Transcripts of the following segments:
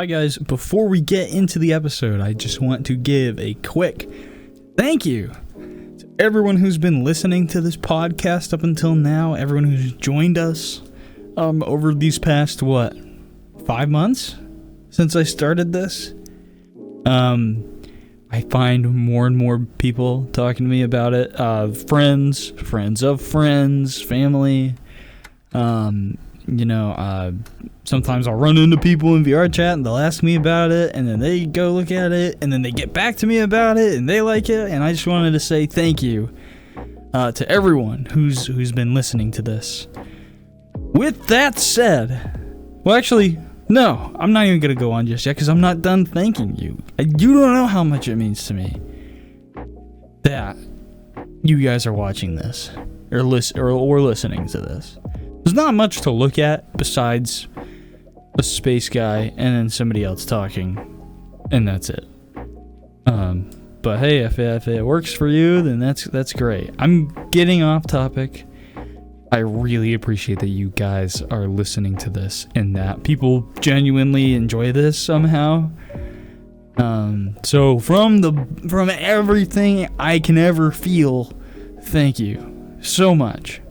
Hi guys, before we get into the episode, I just want to give a quick thank you to everyone who's been listening to this podcast up until now, everyone who's joined us over these past, 5 months since I started this. I find more and more people talking to me about it, friends of friends, family, sometimes I'll run into people in VR chat and they'll ask me about it, and then they go look at it, and then they get back to me about it, and they like it, and I just wanted to say thank you to everyone who's been listening to this. With that said, well, actually, no, I'm not even going to go on just yet, because I'm not done thanking you. You don't know how much it means to me that you guys are watching this, or listening to this. There's not much to look at besides a space guy and then somebody else talking, and that's it. But hey, if it works for you, then that's great. I'm getting off topic. I really appreciate that you guys are listening to this and that people genuinely enjoy this somehow. So from everything I can ever feel, thank you so much.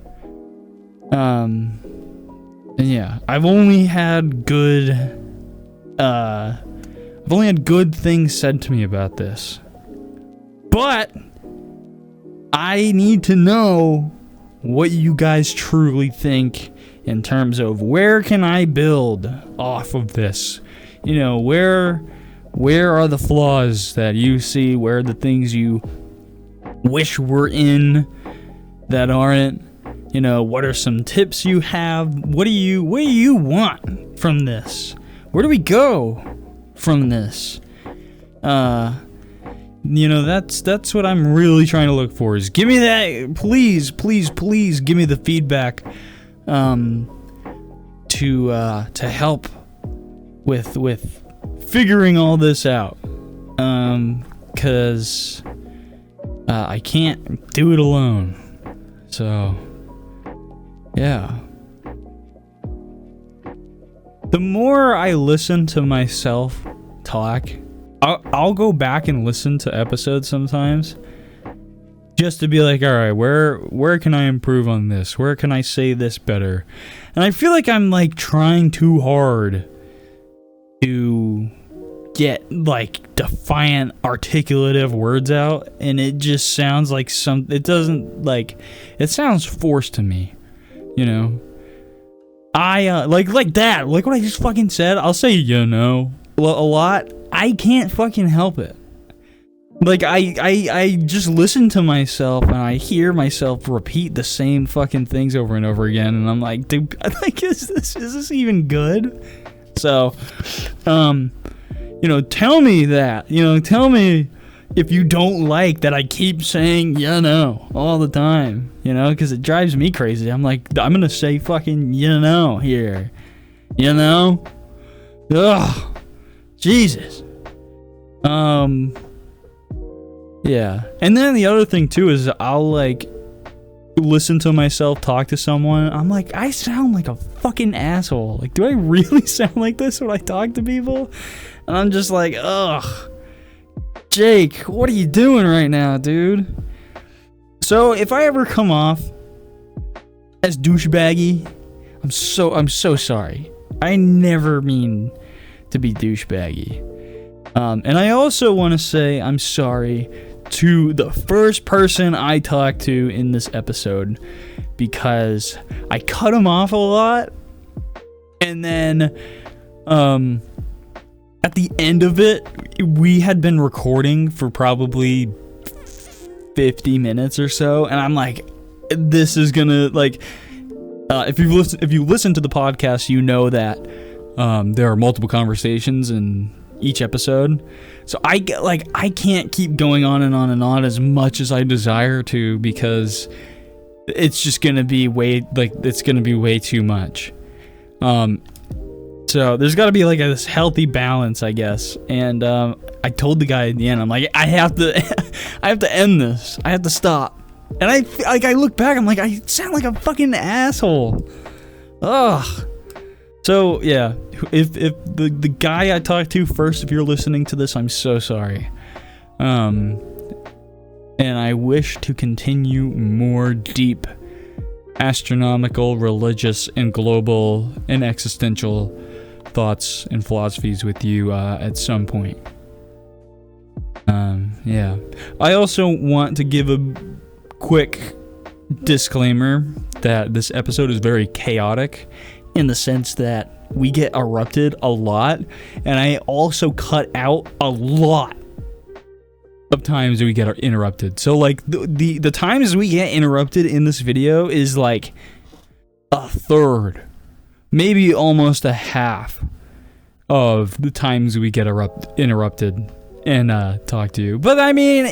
And yeah, I've only had good things said to me about this. But I need to know what you guys truly think in terms of where can I build off of this? You know, where are the flaws that you see? Where are the things you wish were in that aren't? You know, what are some tips you have? What do you want from this? Where do we go from this? That's what I'm really trying to look for, is give me that, please give me the feedback to help with figuring all this out, cause I can't do it alone. So yeah. The more I listen to myself talk, I'll go back and listen to episodes sometimes just to be like, all right, where can I improve on this? Where can I say this better? And I feel like I'm like trying too hard to get like defiant, articulative words out, and it just sounds like it sounds forced to me, you know? I like that, like what I just fucking said. I'll say a lot. I can't fucking help it. Like I just listen to myself and I hear myself repeat the same fucking things over and over again, and I'm like, dude, like, is this even good? So, tell me that. Tell me if you don't like that I keep saying all the time. Because it drives me crazy. I'm like, I'm gonna say fucking here. Ugh. Jesus. Yeah. And then the other thing too is I'll like listen to myself talk to someone. I'm like, I sound like a fucking asshole. Like, do I really sound like this when I talk to people? And I'm just like, ugh. Jake, what are you doing right now, dude? So if I ever come off as douchebaggy, I'm so sorry. I never mean to be douchebaggy. And I also want to say I'm sorry to the first person I talked to in this episode, because I cut him off a lot, and then at the end of it, we had been recording for probably 50 minutes or so, and I'm like, this is gonna, like, if you listen to the podcast, you know that there are multiple conversations in each episode, so I can't keep going on and on and on as much as I desire to, because it's just gonna be way too much. So there's got to be like this healthy balance, I guess. And I told the guy at the end, I'm like, I have to end this. I have to stop. And I look back, I'm like, I sound like a fucking asshole. Ugh. So yeah, if the guy I talked to first, if you're listening to this, I'm so sorry. And I wish to continue more deep astronomical, religious, and global and existential thoughts and philosophies with you at some point. Yeah. I also want to give a quick disclaimer that this episode is very chaotic in the sense that we get erupted a lot, and I also cut out a lot of times we get interrupted. So like the times we get interrupted in this video is like a third, maybe almost a half of the times we get interrupted and talk to you. But I mean,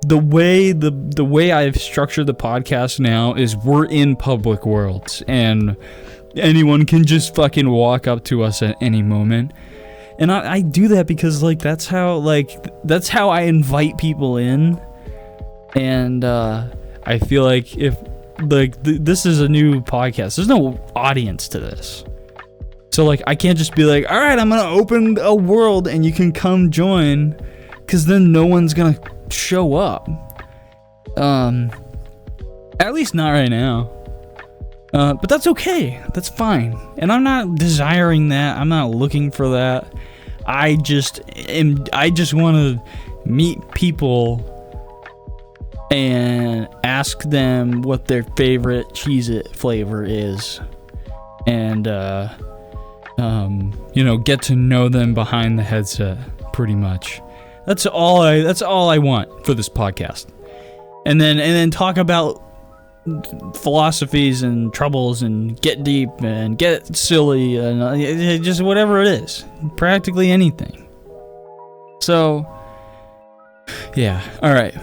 the way I've structured the podcast now is we're in public worlds and anyone can just fucking walk up to us at any moment. And I do that because that's how I invite people in. And I feel like if this is a new podcast, there's no audience to this. So I can't just be like, all right, I'm gonna open a world and you can come join, because then no one's gonna show up. At least not right now. But that's okay. That's fine. And I'm not desiring that. I'm not looking for that. I just want to meet people and ask them what their favorite Cheez-It flavor is, and get to know them behind the headset, pretty much. That's all I want for this podcast. And then talk about philosophies and troubles and get deep and get silly and just whatever it is. Practically anything. So, yeah. Alright.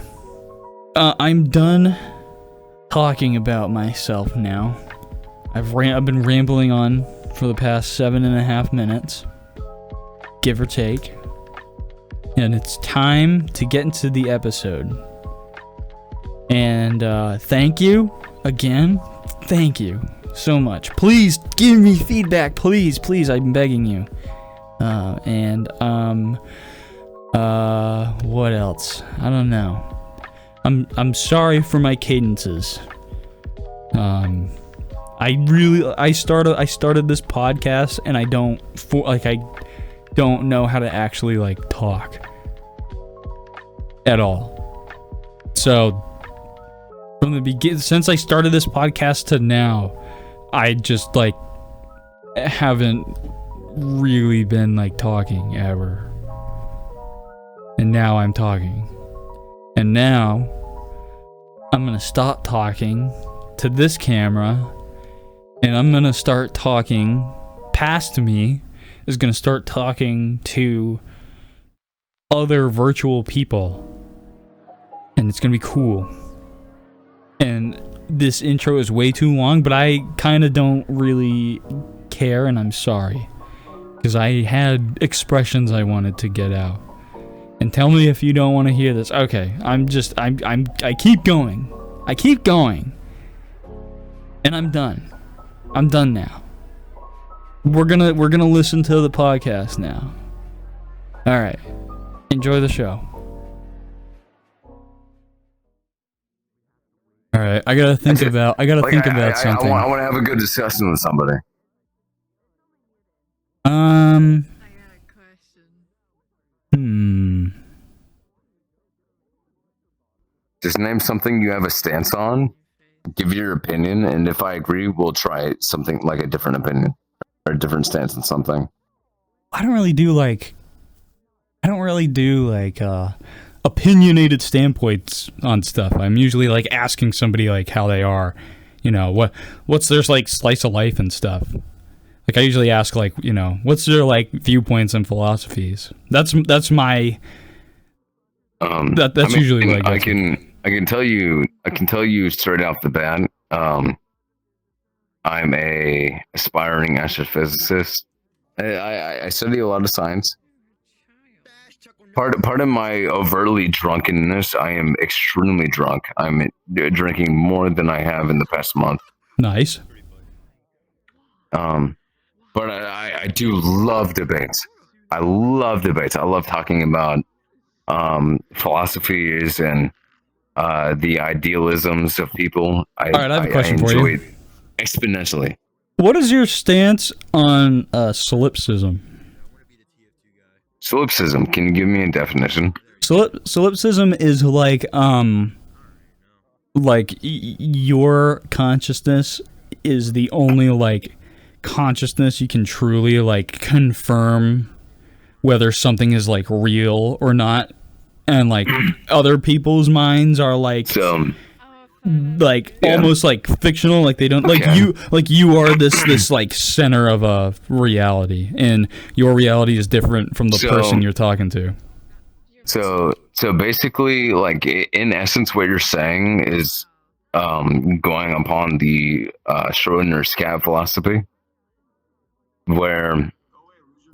I'm done talking about myself now. I've been rambling on for the past 7.5 minutes. Give or take. And it's time to get into the episode. And thank you again. Thank you so much. Please give me feedback. Please, I'm begging you. What else? I don't know. I'm sorry for my cadences. I started this podcast and I don't know how to actually talk at all. So from the beginning, since I started this podcast to now, I just haven't really been talking ever. And now I'm talking. And now I'm gonna stop talking to this camera, and I'm gonna start talking past me is gonna start talking to other virtual people, and it's gonna be cool. And this intro is way too long, but I kind of don't really care, and I'm sorry, because I had expressions I wanted to get out. And tell me if you don't want to hear this. Okay, I keep going. I keep going. And I'm done. I'm done now. We're gonna listen to the podcast now. All right. Enjoy the show. All right, I gotta think about something. I want to have a good discussion with somebody. I got a question. Just name something you have a stance on. Give your opinion, and if I agree, we'll try something like a different opinion or a different stance on something. I don't really do opinionated standpoints on stuff. I'm usually asking somebody how they are, what's their slice of life and stuff. I usually ask what's their viewpoints and philosophies. That's my that's usually I can tell you straight off the bat. I'm a aspiring astrophysicist. I study a lot of science. Part of my overtly drunkenness, I am extremely drunk. I'm drinking more than I have in the past month. Nice. But I do love debates. I love debates. I love talking about philosophies and the idealisms of people. All right, I have a I question for enjoy you. it exponentially. What is your stance on solipsism? Solipsism. Can you give me a definition? Solipsism is like your consciousness is the only like consciousness you can truly like confirm whether something is like real or not, and like other people's minds are like So, yeah. almost like fictional, like they don't Okay. like you are this like center of a reality, and your reality is different from the So- person you're talking to. So basically, like in essence, what you're saying is going upon the Schrodinger's cat philosophy, where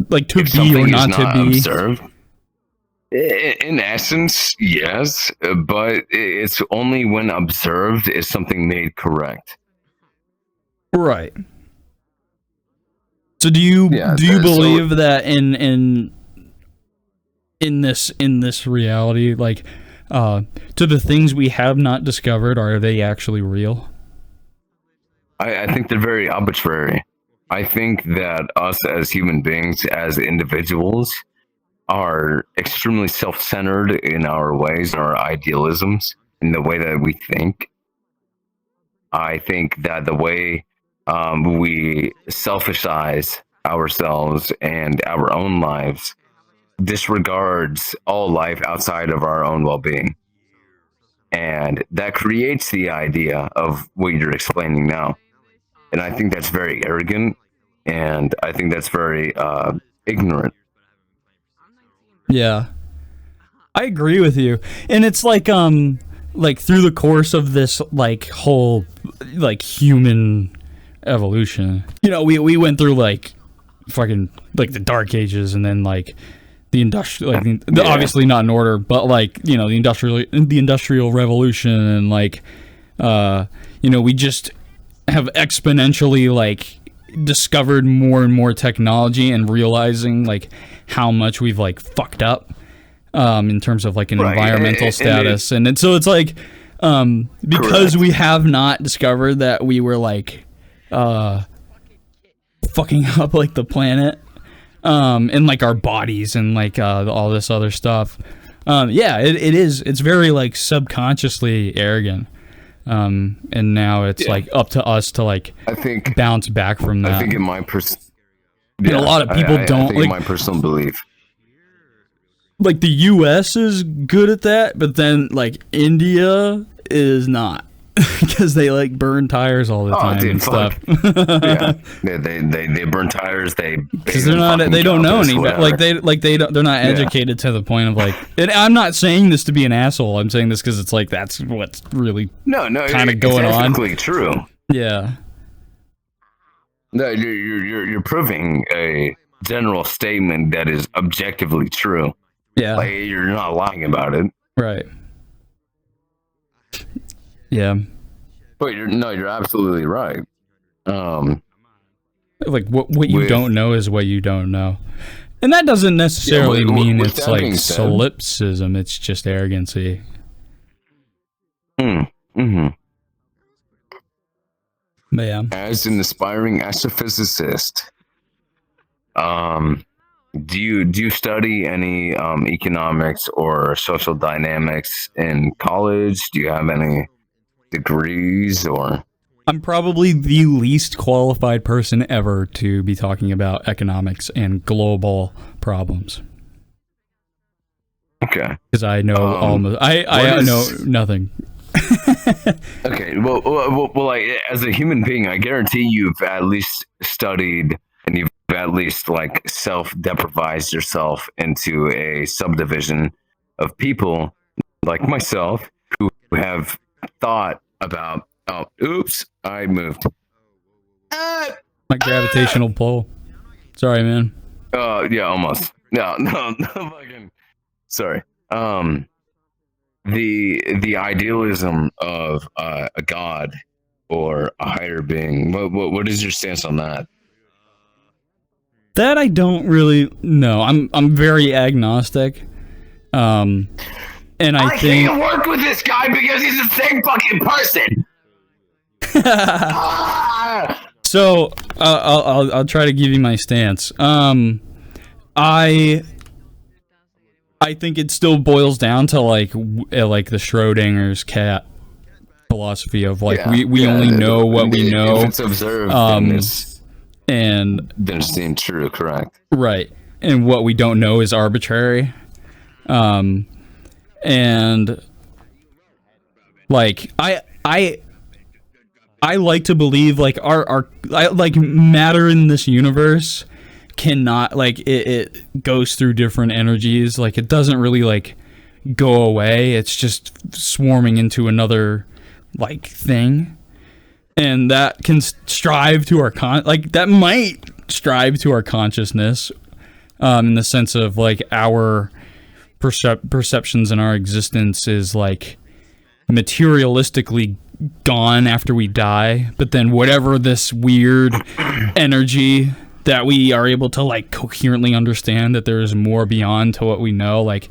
Like to if be or something not is to not be. observed, in essence, yes, but it's only when observed is something made correct. Right. So do you Yeah, believe that in this reality, like to the things we have not discovered, are they actually real? I think they're very arbitrary. I think that us as human beings, as individuals, are extremely self-centered in our ways, our idealisms, in the way that we think. I think that the way we selfishize ourselves and our own lives disregards all life outside of our own well-being. And that creates the idea of what you're explaining now. And I think that's very arrogant, and I think that's very ignorant. Yeah. I agree with you. And it's like through the course of this like whole like human evolution, you know, we went through like fucking like the dark ages, and then like the industrial, like the, Yeah. obviously not in order, but like, you know, the industrial revolution, and like you know, we just have exponentially like discovered more and more technology, and realizing like how much we've like fucked up in terms of like an Right. environmental status, and so it's like because Correct. we have not discovered that we were like fucking up like the planet and like our bodies and like all this other stuff. Yeah, it's very like subconsciously arrogant, and now it's Yeah. like up to us to like I think bounce back from that. I think in my And a lot of people don't, I think like- in my personal belief. Like the U.S. is good at that, but then like India is not, because they like burn tires all the time dude, and fuck. stuff. Yeah, they burn tires. Because they don't know any, they're not educated to the point of like. And I'm not saying this to be an asshole. I'm saying this because it's like that's what's really No, kinda going on. It's ethically true. yeah. No, you're proving a general statement that is objectively true. Yeah. Like you're not lying about it. Right. Yeah. But you're absolutely right. Like what you With- don't know is what you don't know. And that doesn't necessarily mean with it's that like being said- solipsism. It's just arrogancy. Mm-hmm. But yeah. As an aspiring astrophysicist, do you study any economics or social dynamics in college? Do you have any degrees or? I'm probably the least qualified person ever to be talking about economics and global problems. Okay. Because I know almost I know nothing. Okay. Well, like as a human being, I guarantee you've at least studied and you've at least like self-deprivized yourself into a subdivision of people like myself who have thought about. Oh, oops! I moved. My gravitational pull. Sorry, man. Yeah, almost. No, fucking. Sorry. The idealism of a god or a higher being. What is your stance on that? That I don't really know. I'm very agnostic. And I think can't work with this guy because he's the same fucking person. so. I'll try to give you my stance. I think it still boils down to like the Schrodinger's cat philosophy of like we only know what we know. If it's observed, and then it's deemed true, correct? Right, and what we don't know is arbitrary. And like I like to believe like our like matter in this universe cannot like it goes through different energies. Like it doesn't really like go away. It's just swarming into another like thing, and that can strive to our that might strive to our consciousness, in the sense of like our perceptions and our existence is like materialistically gone after we die, but then whatever this weird energy that we are able to like coherently understand that there is more beyond to what we know, like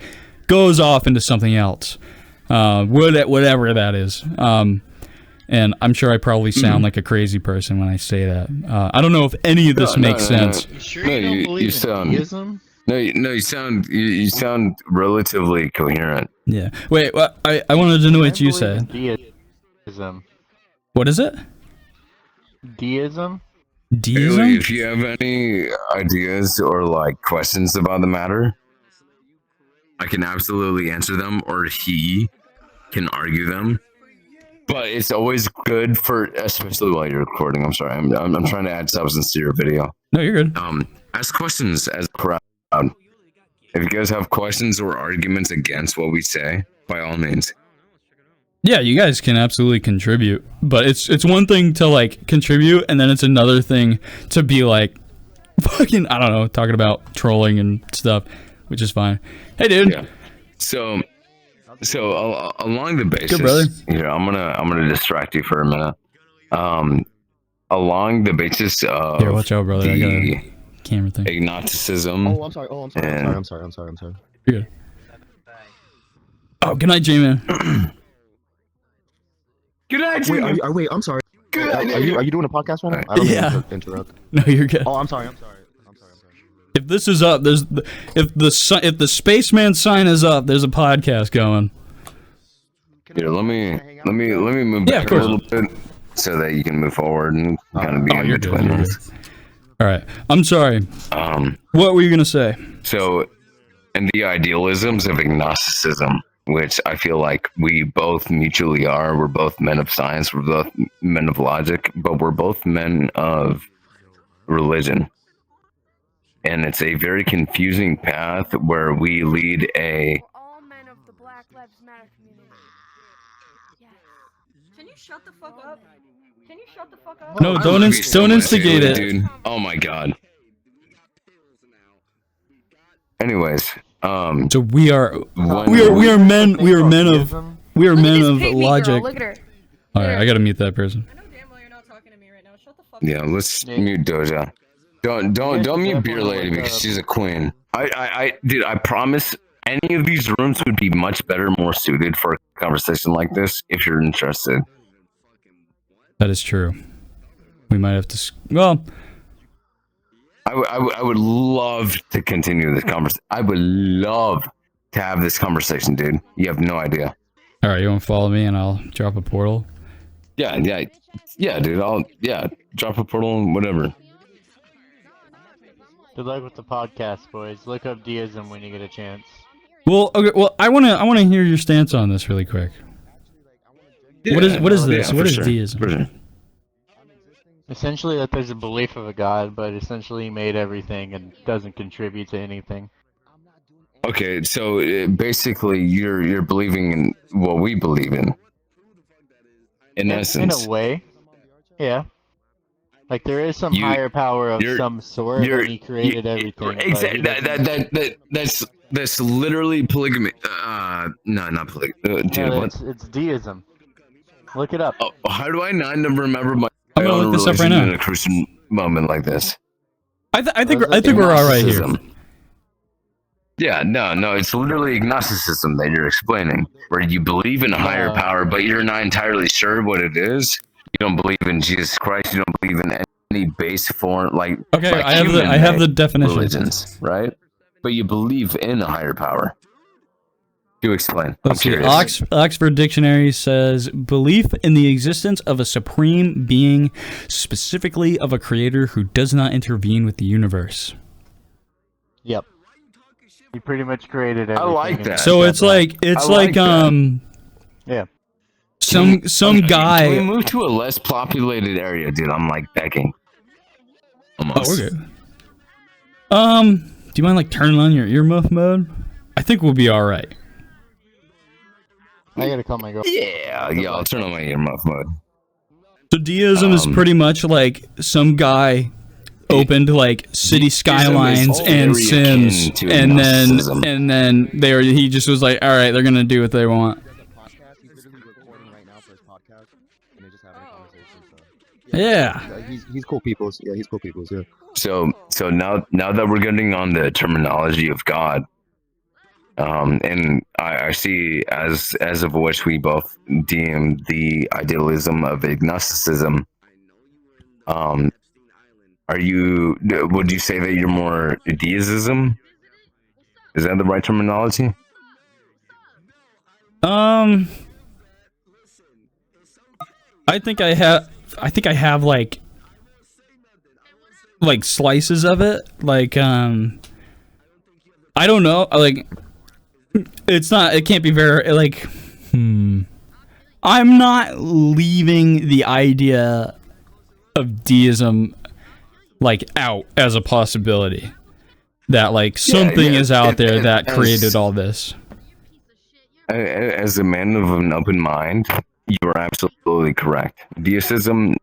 goes off into something else, whatever that is. And I'm sure I probably sound like a crazy person when I say that. I don't know if any of this makes sense. You sure you don't believe in theism? No, you sound relatively coherent. Yeah. Wait, I wanted to know what you said. Deism. What is it? Deism? Deism? Haley, if you have any ideas or like questions about the matter, I can absolutely answer them, or he can argue them. But it's always good for, especially while you're recording. I'm sorry, I'm trying to add substance to your video. No, you're good. Ask questions as a crowd. If you guys have questions or arguments against what we say, by all means. Yeah, you guys can absolutely contribute, but it's one thing to like contribute, and then it's another thing to be like fucking, I don't know, talking about trolling and stuff, which is fine. Hey, dude. Yeah. So along the basis, good brother. Here, I'm gonna distract you for a minute. Along the basis of here, watch out, brother. I got a camera thing. Agnosticism. I'm sorry. I'm sorry. You're good. Oh, good night, J-Man. Good night, Wait, I'm sorry. Good night. Are you doing a podcast right now? I don't mean to interrupt. No, you're good. Oh, I'm sorry. If this is up, if the spaceman sign is up, there's a podcast going. Here, let me move back a little bit so that you can move forward and kind of be in between us. All right, I'm sorry. What were you gonna say? So, in the idealisms of agnosticism, which I feel like we both mutually are, we're both men of science, we're both men of logic, but we're both men of religion. And it's a very confusing path where we lead a... All men of the Black Lives Matter community. Yes. Can you shut the fuck up? Can you shut the fuck up? No, don't instigate it, dude. Oh my god. Anyways, so we are men of logic. Look at her. All right, I gotta mute that person. I know damn well you're not talking to me right now. Shut the fuck up. yeah, let's mute Doja. Don't mute Beer Lady because she's a queen. Dude, I promise any of these rooms would be much better, more suited for a conversation like this if you're interested. That is true. We might have to. Well, I would love to continue this conversation. I would love to have this conversation, dude. You have no idea. All right, you want to follow me and I'll drop a portal? Yeah, dude. I'll drop a portal and whatever. Good luck with the podcast, boys. Look up deism when you get a chance. Well, okay. Well, I wanna hear your stance on this really quick. Yeah, what is this? Yeah, what is sure. deism? For sure. Essentially, that there's a belief of a god, but essentially he made everything and doesn't contribute to anything. Okay, so basically, you're believing in what we believe in. In essence, in a way, yeah. Like there is some higher power of some sort, and he created everything. Exactly. That's literally polygamy. No, not polygamy. Dude, no, what? It's deism. Look it up. How do I not remember my I'm gonna own look this up right religion now. in a Christian moment like this? I think we're all right here. Agnosticism. Yeah, no, it's literally agnosticism that you're explaining, where you believe in a higher power, but you're not entirely sure what it is. You don't believe in Jesus Christ. You don't believe in any base form, like Okay, like I have the definition. religions, right? But you believe in a higher power. Do explain. I'm Let's see. curious. Oxford Dictionary says belief in the existence of a supreme being, specifically of a creator who does not intervene with the universe. Yep. He pretty much created I everything. like that. So it's like I like that. Yeah. some guy. Can we move to a less populated area, dude? I'm like begging. Almost. Oh, we're good. Do you mind like turning on your earmuff mode? I think we'll be all right. I gotta call my girl. Yeah, I'll turn on my earmuff mode. So deism is pretty much like some guy opened like city skylines and very Sims, akin to and agnosticism. then he just was like, all right, they're gonna do what they want. He's literally recording right now for his podcast, and they're just having a conversation. Yeah. He's cool peoples. Yeah, he's cool peoples. Yeah. So now that we're getting on the terminology of God, and I see as of which we both deem the idealism of agnosticism. Would you say that you're more deism? Is that the right terminology? I think I have like slices of it. Like I don't know. Like it can't be very like I'm not leaving the idea of deism like out as a possibility. That like something is out there that created all this. As a man of an open mind, you are absolutely correct. Deism,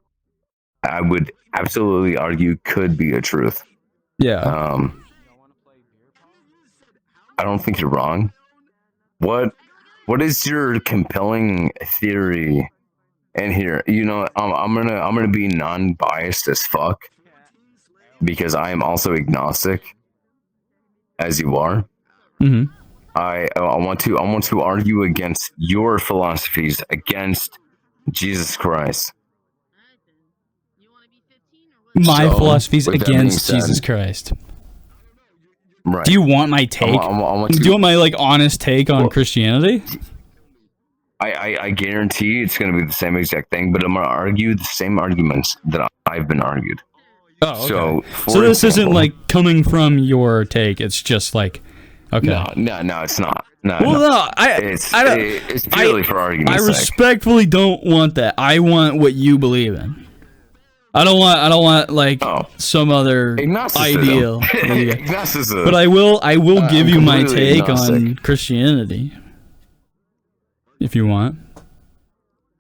I would absolutely argue, could be a truth. Yeah. I don't think you're wrong. What is your compelling theory in here? You know, I'm gonna be non-biased as fuck because I am also agnostic, as you are. Mm-hmm. I want to argue against your philosophies, against Jesus Christ. My So, philosophy's with that being against said- Jesus Christ. Right. Do you want my take? I want Do to- you want my like honest take on Well- Christianity? I guarantee it's going to be the same exact thing, but I'm going to argue the same arguments that I've been argued. Oh, okay. So, So this isn't example- like coming from your take. It's just like, okay. No, it's not. No, Well, no, it's purely for I argument's sake. respectfully don't want that. I want what you believe in. I don't want like some other Agnosticism. ideal. Agnosticism. But I will give you my completely take on agnostic. Christianity. If you want.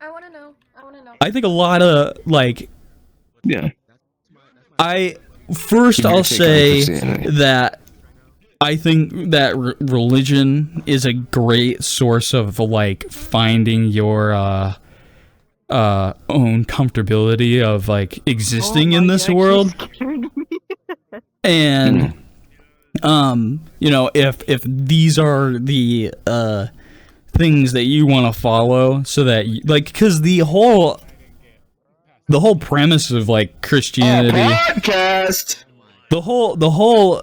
I wanna know. I think a lot of like Yeah. I'll Give me your take on say Christianity. that I think that religion is a great source of like finding your own comfortability of like existing in this world. And you know, if these are the things that you want to follow, so that you, like, because the whole premise of like Christianity, Podcast. the whole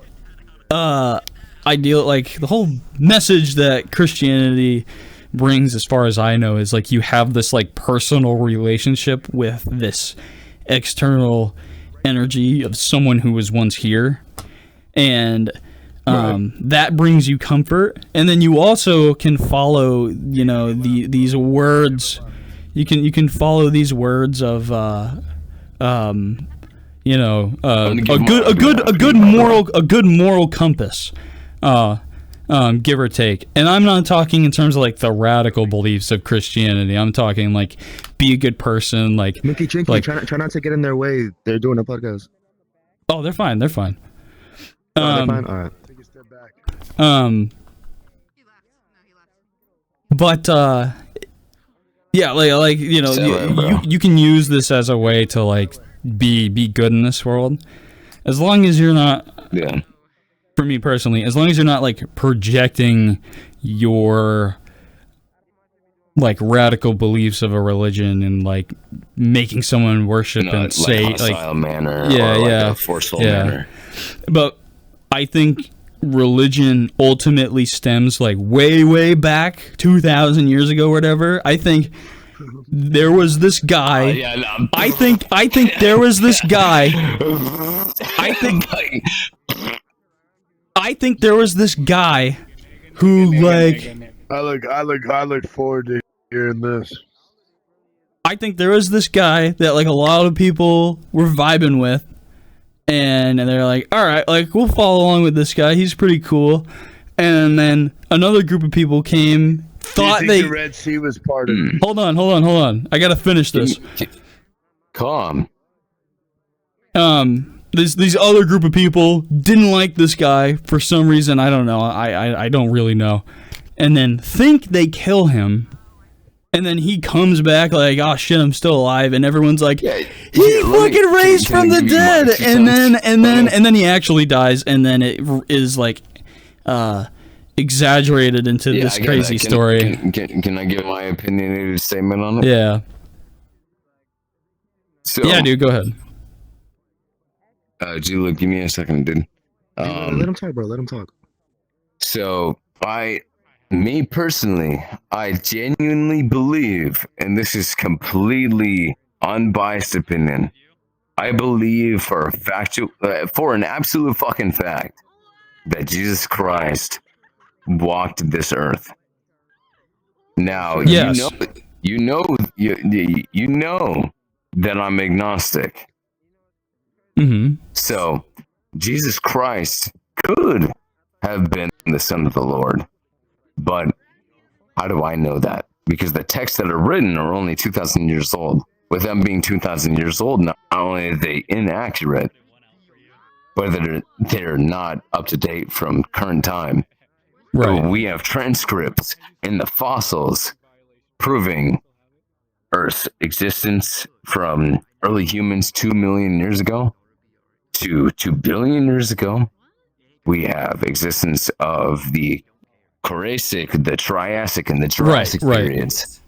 ideal, like the whole message that Christianity brings, as far as I know, is like you have this like personal relationship with this external energy of someone who was once here, and that brings you comfort. And then you also can follow, you know, these words. You can follow these words of you know, a good moral compass, give or take. And I'm not talking in terms of like the radical beliefs of Christianity. I'm talking like be a good person, like Minky Chinky, like- try not to get in their way. They're doing a podcast. oh, they're fine. Oh, they're fine? All right. But yeah, like you know, Say that, bro. you can use this as a way to like be good in this world. as long as you're not, Yeah. for me personally, as long as you're not like projecting your like radical beliefs of a religion and like making someone worship and Like say hostile manner Yeah, or like yeah, a forceful yeah. manner. But I think religion ultimately stems like way back 2,000 years ago or whatever. I think there was this guy. Yeah, no. I think there was this guy. I think there was this guy who like. I look forward to hearing this. I think there was this guy that like a lot of people were vibing with, and they're like, all right, like we'll follow along with this guy. He's pretty cool. And then another group of people came, thought the Red Sea was parted. Hold on. I gotta finish this. Calm. These other group of people didn't like this guy for some reason. I don't know. I don't really know. And then think they kill him. And then he comes back like, oh shit, I'm still alive, and everyone's like, he fucking raised from the dead, and then he actually dies, and then it is like exaggerated into this crazy story. Can I give my opinionated statement on it? Yeah. So, yeah, dude, go ahead. G-Luke, give me a second, dude. Let him talk, bro. Let him talk. So, me personally, I genuinely believe, and this is completely unbiased opinion, I believe for an absolute fucking fact that Jesus Christ walked this earth. Now, yes. you know that I'm agnostic. Mm-hmm. So, Jesus Christ could have been the Son of the Lord. But how do I know that? Because the texts that are written are only 2,000 years old. With them being 2,000 years old, not only are they inaccurate, but they're not up to date from current time. Right. We have transcripts in the fossils proving Earth's existence from early humans 2 million years ago to 2 billion years ago. We have existence of the Cretacic, the Triassic, and the Jurassic periods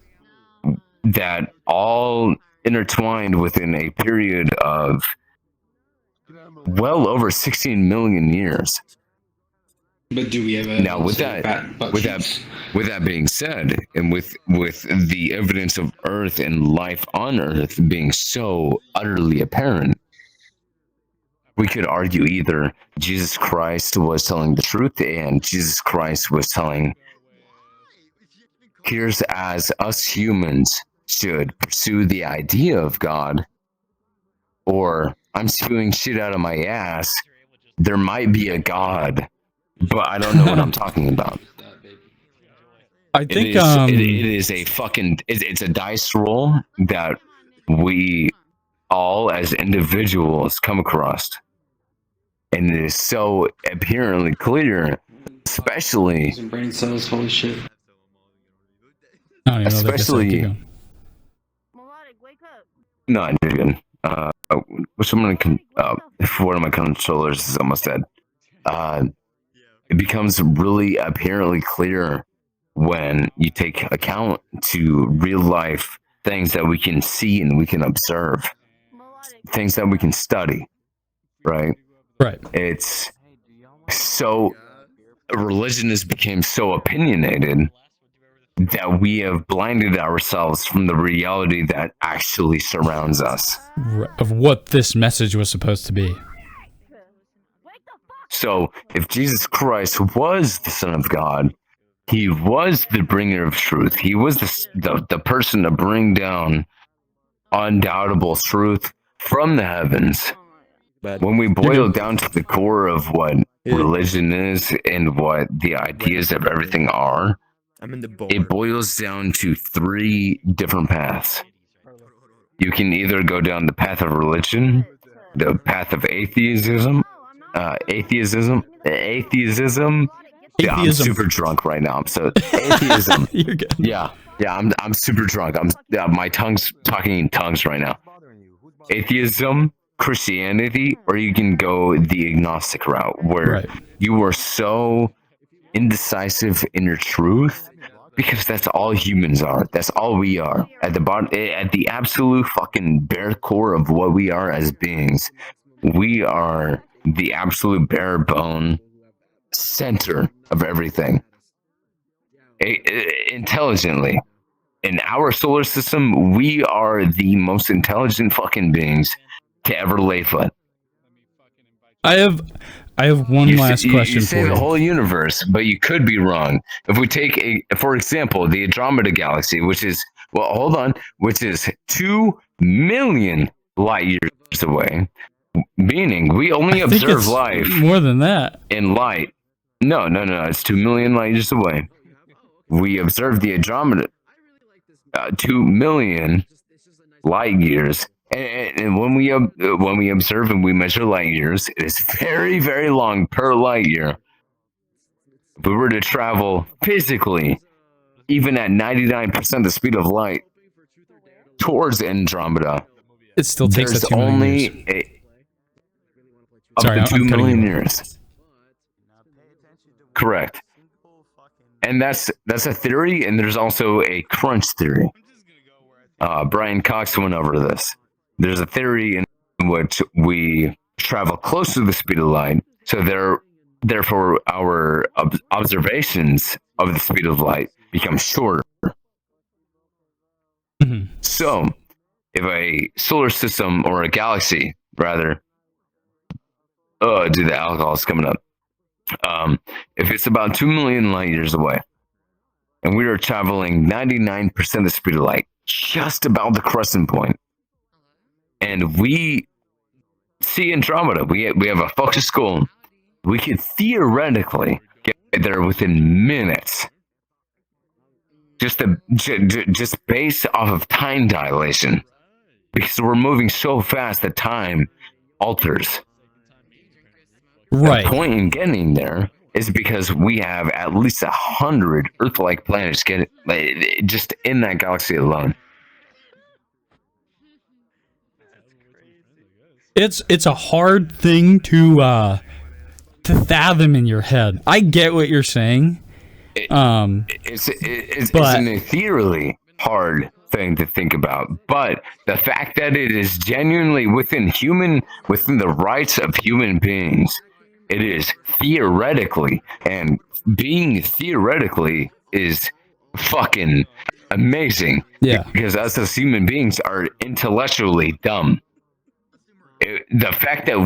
that all intertwined within a period of well over 16 million years. But do we ever now with that being said, and with the evidence of Earth and life on Earth being so utterly apparent, we could argue either Jesus Christ was telling the truth and Jesus Christ was telling, here's as us humans should pursue the idea of God, or I'm spewing shit out of my ass, there might be a God, but I don't know what I'm talking about. I think it is a fucking, it's a dice roll that we all as individuals come across. And it is so apparently clear, especially brain cells, holy shit. Especially Melodic, wake up. no, I didn't. One of my controllers is almost dead. It becomes really apparently clear when you take account to real life things that we can see and we can observe, things that we can study, right? Right. It's so religion has become so opinionated that we have blinded ourselves from the reality that actually surrounds us. Of what this message was supposed to be. So, if Jesus Christ was the Son of God, he was the bringer of truth. He was the person to bring down undoubtable truth from the heavens. When we boil down to the core of what religion is and what the ideas of everything are, it boils down to 3 different paths. You can either go down the path of religion, the path of atheism. Yeah, I'm super drunk right now. So atheism. You're good. Yeah, I'm super drunk. My tongue's talking in tongues right now. Atheism, Christianity, or you can go the agnostic route, where Right. you are so indecisive in your truth, because that's all humans are. That's all we are. At the bottom, at the absolute fucking bare core of what we are as beings, we are the absolute bare bone center of everything. Intelligently. In our solar system, we are the most intelligent fucking beings to ever lay foot. I have one last question You say for the you. whole universe, but you could be wrong. If we take for example, the Andromeda Galaxy, which is 2 million light years away, meaning we only I think observe it's life more than that. in light. No, it's 2 million light years away. We observe the Andromeda 2 million light years. And when we observe and we measure light years, it is very, very long per light year. If we were to travel physically, even at 99% the speed of light, towards Andromeda, It still takes there's 2 million only years. up Sorry, to 2 I'm cutting million you. years. Correct. And that's a theory, and there's also a crunch theory. Brian Cox went over this. There's a theory in which we travel close to the speed of light, so therefore our observations of the speed of light become shorter. Mhm. So, if a solar system, or a galaxy, rather, dude, the alcohol's coming up. If it's about 2 million light years away, and we are traveling 99% the speed of light, just about the crescent point, and we see Andromeda, we have a focus goal, we could theoretically get there within minutes, just based off of time dilation, because we're moving so fast that time alters. Right. The point in getting there is because we have at least 100 Earth-like planets just in that galaxy alone. It's a hard thing to fathom in your head. I get what you're saying. It's an ethereally hard thing to think about, but the fact that it is genuinely within the rights of human beings, it is theoretically, and being theoretically is fucking amazing. Yeah. Because us as human beings are intellectually dumb. The fact that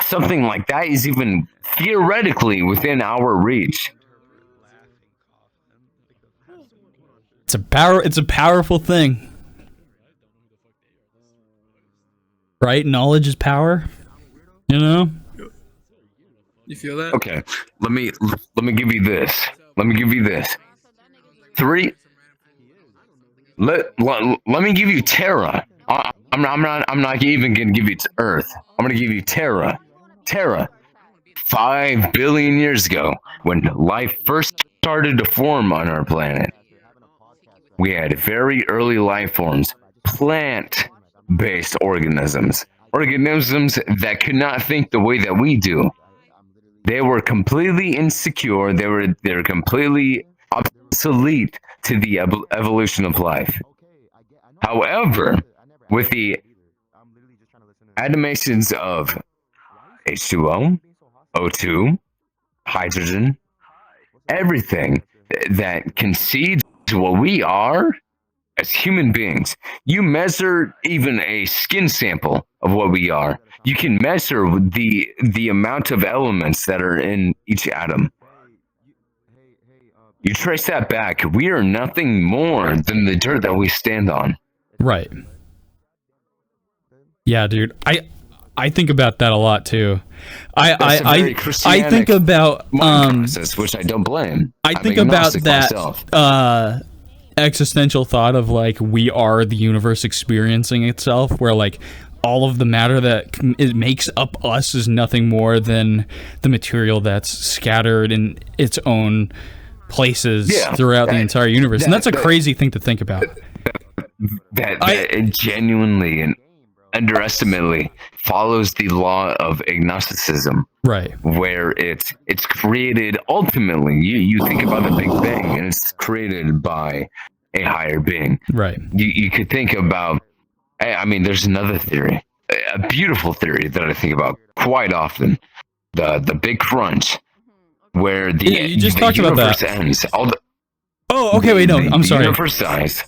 something like that is even theoretically within our reach. It's a powerful thing. Right? Knowledge is power. You know? You feel that? Okay, let me give you this. Let me give you this. Let me give you Terra. I'm not even gonna give you Earth. I'm gonna give you Terra. Terra. 5 billion years ago, when life first started to form on our planet, we had very early life forms, plant-based organisms that could not think the way that we do. They were completely insecure. They were completely obsolete to the evolution of life. However, with the atomations of H2O, O2, hydrogen, everything that concedes to what we are as human beings. You measure even a skin sample of what we are. You can measure the amount of elements that are in each atom. You trace that back, we are nothing more than the dirt that we stand on. Right. Yeah, dude. I think about that a lot too. I think about process, which I don't blame. I think about that existential thought of like we are the universe experiencing itself, where like all of the matter that it makes up us is nothing more than the material that's scattered in its own places throughout the entire universe. And that's a crazy thing to think about. That genuinely, and underestimately follows the law of agnosticism, Right. where it's created ultimately. You think about the Big Bang, and it's created by a higher being. Right. You could think about. I mean, there's another theory, a beautiful theory that I think about quite often. The Big Crunch, where the, Yeah, you just the talked about universe that. ends. Oh, okay. Wait, no, I'm sorry. The universe dies.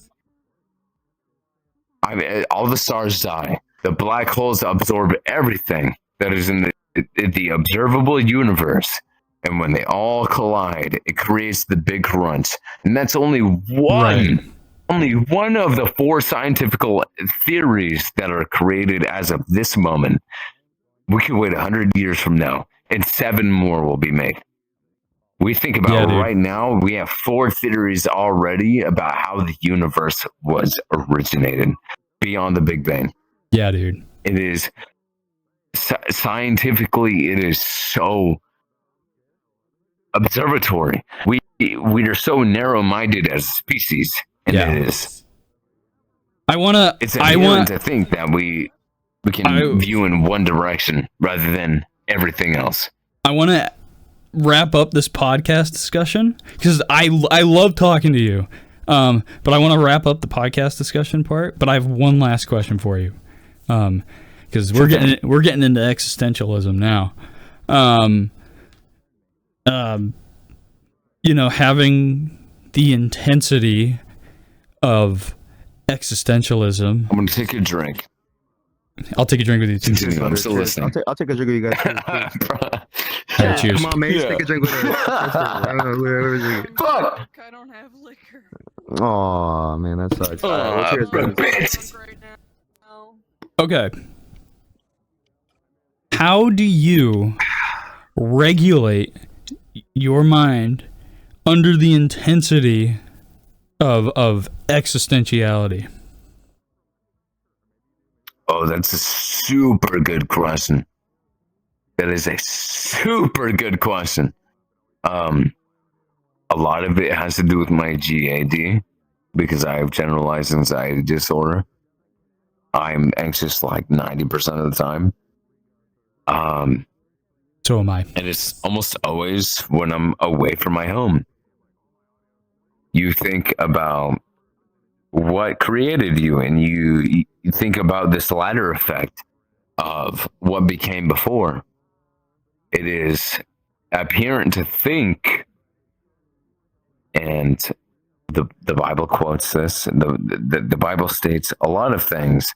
I mean, all the stars die. The black holes absorb everything that is in the observable universe. And when they all collide, it creates the Big Crunch. And that's only Right. only one of the 4 scientific theories that are created as of this moment. We could wait 100 years from now, and 7 more will be made. We think about dude. right now, we have 4 theories already about how the universe was originated beyond the Big Bang. Yeah, dude. It is scientifically, it is so observatory. We are so narrow-minded as a species, and Yeah. it is. It's I appealing want to think that we can view in one direction rather than everything else. I want to wrap up this podcast discussion because I love talking to you. But I want to wrap up the podcast discussion part. But I have one last question for you, because we're getting into existentialism now. Having the intensity of existentialism. I'm gonna take a drink. I'll take a drink with you too. Continue, I'm still listening. I'll take a drink with you guys. All right, cheers. Come on, mate. Yeah. Take a drink with us. Fuck! I don't have liquor. Oh man, that sucks. Alright, cheers, guys. Bitch. Right now. Okay. How do you regulate your mind under the intensity of existentiality? Oh, that's a super good question. That is a super good question. A lot of it has to do with my GAD because I have generalized anxiety disorder. I'm anxious like 90% of the time. So am I. And it's almost always when I'm away from my home. You think about what created you, and you think about this ladder effect of what became before. It is apparent to think, and the Bible quotes this, the Bible states a lot of things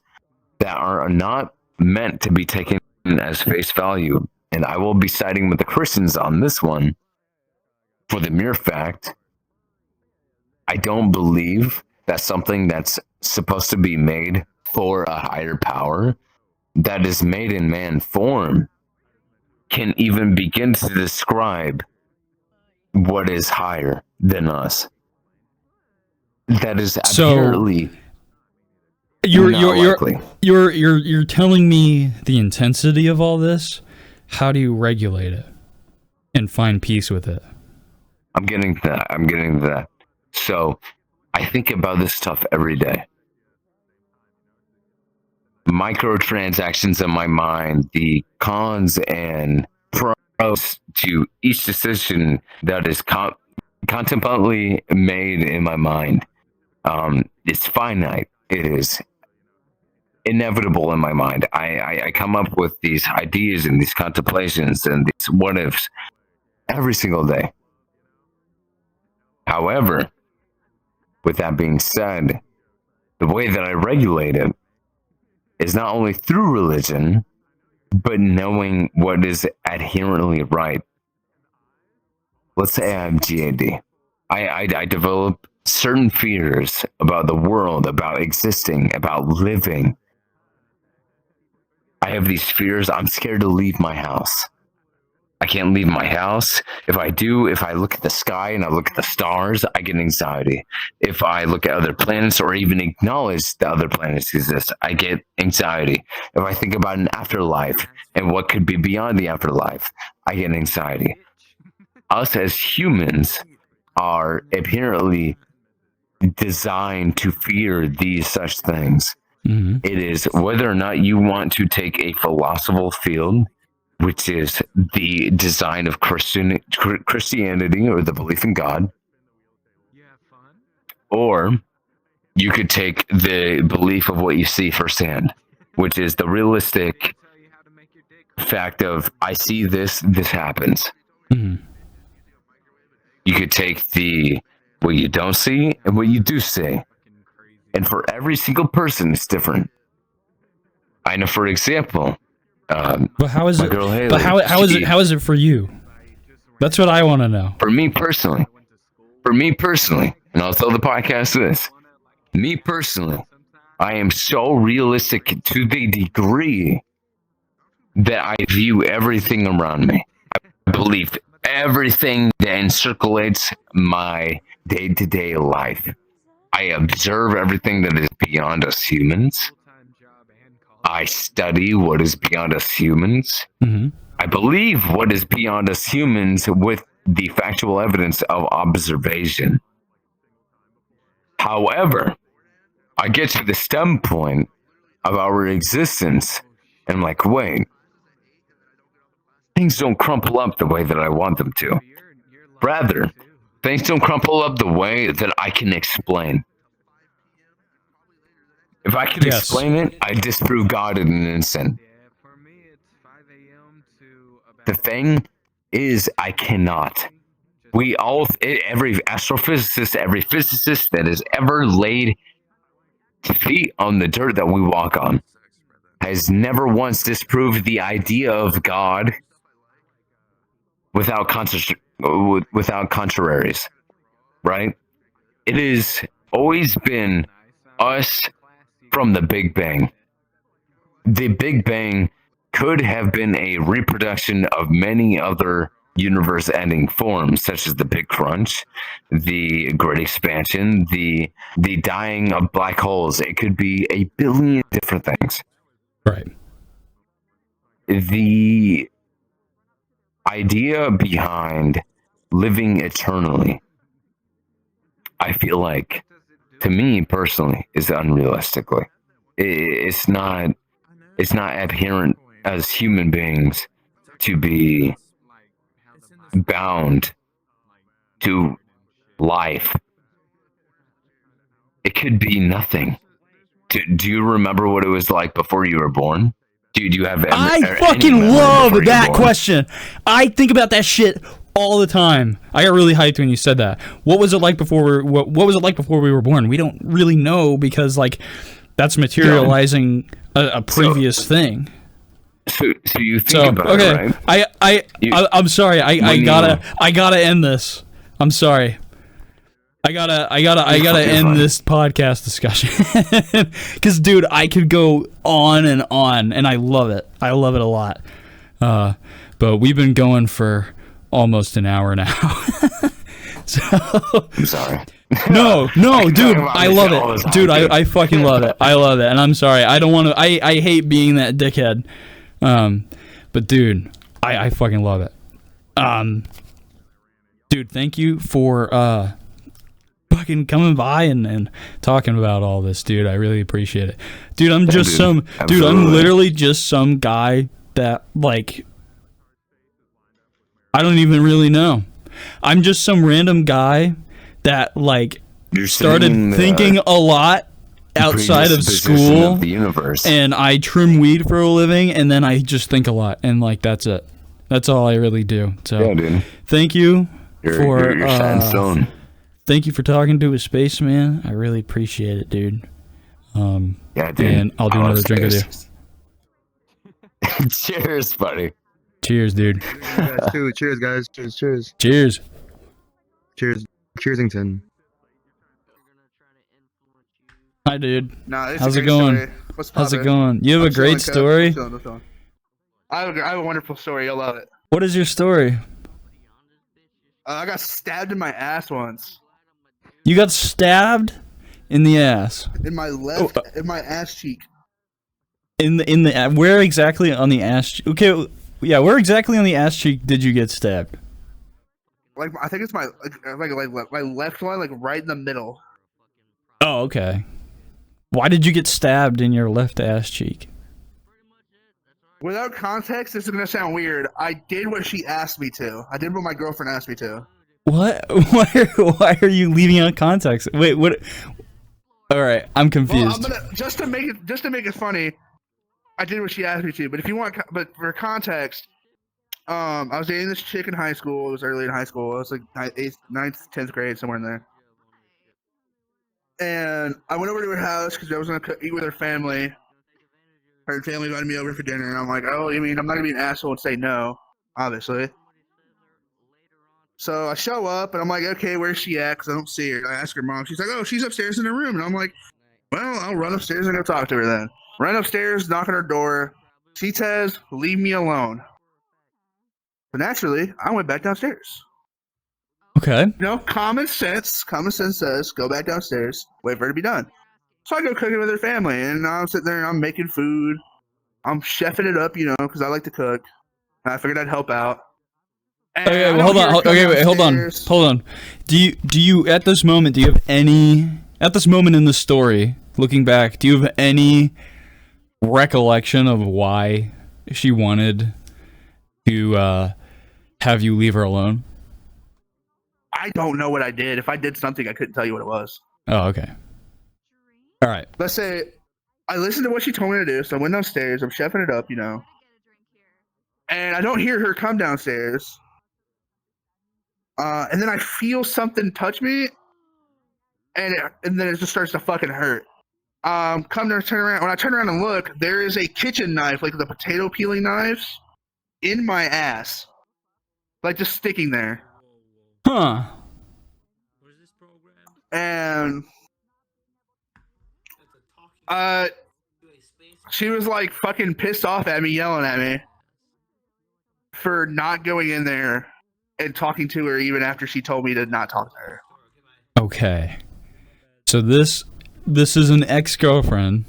that are not meant to be taken as face value. And I will be siding with the Christians on this one for the mere fact I don't believe that something that's supposed to be made for a higher power that is made in man form can even begin to describe what is higher than us. That is apparently you're telling me the intensity of all this. How do you regulate it and find peace with it? I'm getting to that. So I think about this stuff every day. Microtransactions in my mind, the cons and pros to each decision that is contemplatively made in my mind. It's finite. It is inevitable in my mind. I come up with these ideas and these contemplations and these what ifs every single day. However, with that being said, the way that I regulate it is not only through religion, but knowing what is adherently right. Let's say I have GAD. I develop certain fears about the world, about existing, about living. I have these fears. I'm scared to leave my house. I can't leave my house. If I do, if I look at the sky and I look at the stars, I get anxiety. If I look at other planets or even acknowledge that other planets exist, I get anxiety. If I think about an afterlife and what could be beyond the afterlife, I get anxiety. Us as humans are apparently designed to fear these such things. Mhm. It is whether or not you want to take a philosophical field, which is the design of Christianity or the belief in God, or you could take the belief of what you see firsthand, which is the realistic fact of I see this happens. Mhm. You could take the what you don't see and what you do see. And for every single person, it's different. I know, for example, But how is my it? girl Haley. But how is it for you? That's what I want to know. For me personally, and I'll tell the podcast this. Me personally, I am so realistic to the degree that I view everything around me. I believe everything that encirculates my day-to-day life. I observe everything that is beyond us humans. I study what is beyond us humans. Mhm. I believe what is beyond us humans with the factual evidence of observation. However, I get to the stem point of our existence, and I'm like, wait, things don't crumple up the way that I want them to. Rather, things don't crumple up the way that I can explain. If I can Yes. explain it, I disprove God in an instant. The thing is, I cannot. We all, every astrophysicist, every physicist that has ever laid feet on the dirt that we walk on has never once disproved the idea of God without contraries, right? It has always been us from the Big Bang. The Big Bang could have been a reproduction of many other universe-ending forms, such as the Big Crunch, the Great Expansion, the dying of black holes. It could be a billion different things. Right. The idea behind living eternally, I feel like, to me personally, is unrealistically. It's not adherent as human beings to be bound to life. It could be nothing. Do you remember what it was like before you were born? Do you have I any fucking memory love before you were that born? question. I think about that shit all the time. I got really hyped when you said that. What was it like before? What was it like before we were born? We don't really know because like that's materializing a previous thing. So you think about it, right? I'm sorry. I gotta end this. I'm sorry. I gotta end this podcast discussion because, dude, I could go on, and I love it. I love it a lot. But we've been going for almost an hour now. So I'm sorry. No, dude, I love it, dude. I fucking love it. I love it, and I'm sorry. I don't want to. I hate being that dickhead. But dude, I fucking love it. Dude, thank you for fucking coming by and talking about all this, dude. I really appreciate it. Dude, I'm literally just some guy that, like, I don't even really know. I'm just some random guy that, like, started thinking a lot outside of school of the universe. And I trim weed for a living, and then I just think a lot, and, like, that's it. That's all I really do. So yeah, dude. Thank you for you're set in stone. Thank you for talking to a spaceman. I really appreciate it, dude. Yeah, dude. And I'll do another drink with you. Cheers, buddy. Cheers, dude. Cheers, guys. Cheers. Cheers. Cheers. Cheersington. Hi, dude. Nah, How's it going? How's it going? You have a great story? I have a wonderful story. You'll love it. What is your story? I got stabbed in my ass once. You got stabbed in the ass. In my left, in my ass cheek. In the where exactly on the ass? Okay, yeah, where exactly on the ass cheek did you get stabbed? Like, I think it's my my left one, like right in the middle. Oh, okay. Why did you get stabbed in your left ass cheek? Without context, this is gonna sound weird. I did what she asked me to. I did what my girlfriend asked me to. What? Why are you leaving out context? Wait, what? All right, I'm confused. Well, just to make it funny, I did what she asked me to. But if you want, but for context, I was dating this chick in high school. It was early in high school. It was like 8th, 9th, 10th grade, somewhere in there. And I went over to her house because I was gonna eat with her family. Her family invited me over for dinner, and I'm like, oh, you mean I'm not gonna be an asshole and say no, obviously. So I show up, and I'm like, okay, where's she at? Because I don't see her. I ask her mom. She's like, oh, she's upstairs in her room. And I'm like, well, I'll run upstairs and go talk to her then. Run upstairs, knock on her door. She says, leave me alone. But naturally, I went back downstairs. Okay. You know, common sense says, go back downstairs, wait for her to be done. So I go cooking with her family, and I'm sitting there and I'm making food. I'm chefing it up, you know, because I like to cook. And I figured I'd help out. Okay, well, hold on. Okay, wait, hold on. Do you at this moment in the story, looking back, do you have any recollection of why she wanted to have you leave her alone? I don't know what I did. If I did something, I couldn't tell you what it was. Oh, okay. All right. Let's say I listened to what she told me to do, so I went downstairs. I'm chefing it up, you know. And I don't hear her come downstairs. And then I feel something touch me, and then it just starts to fucking hurt. Turn around. When I turn around and look, there is a kitchen knife, like the potato peeling knives, in my ass, like just sticking there. Huh. And she was like fucking pissed off at me, yelling at me for not going in there and talking to her even after she told me to not talk to her. Okay. So this is an ex-girlfriend,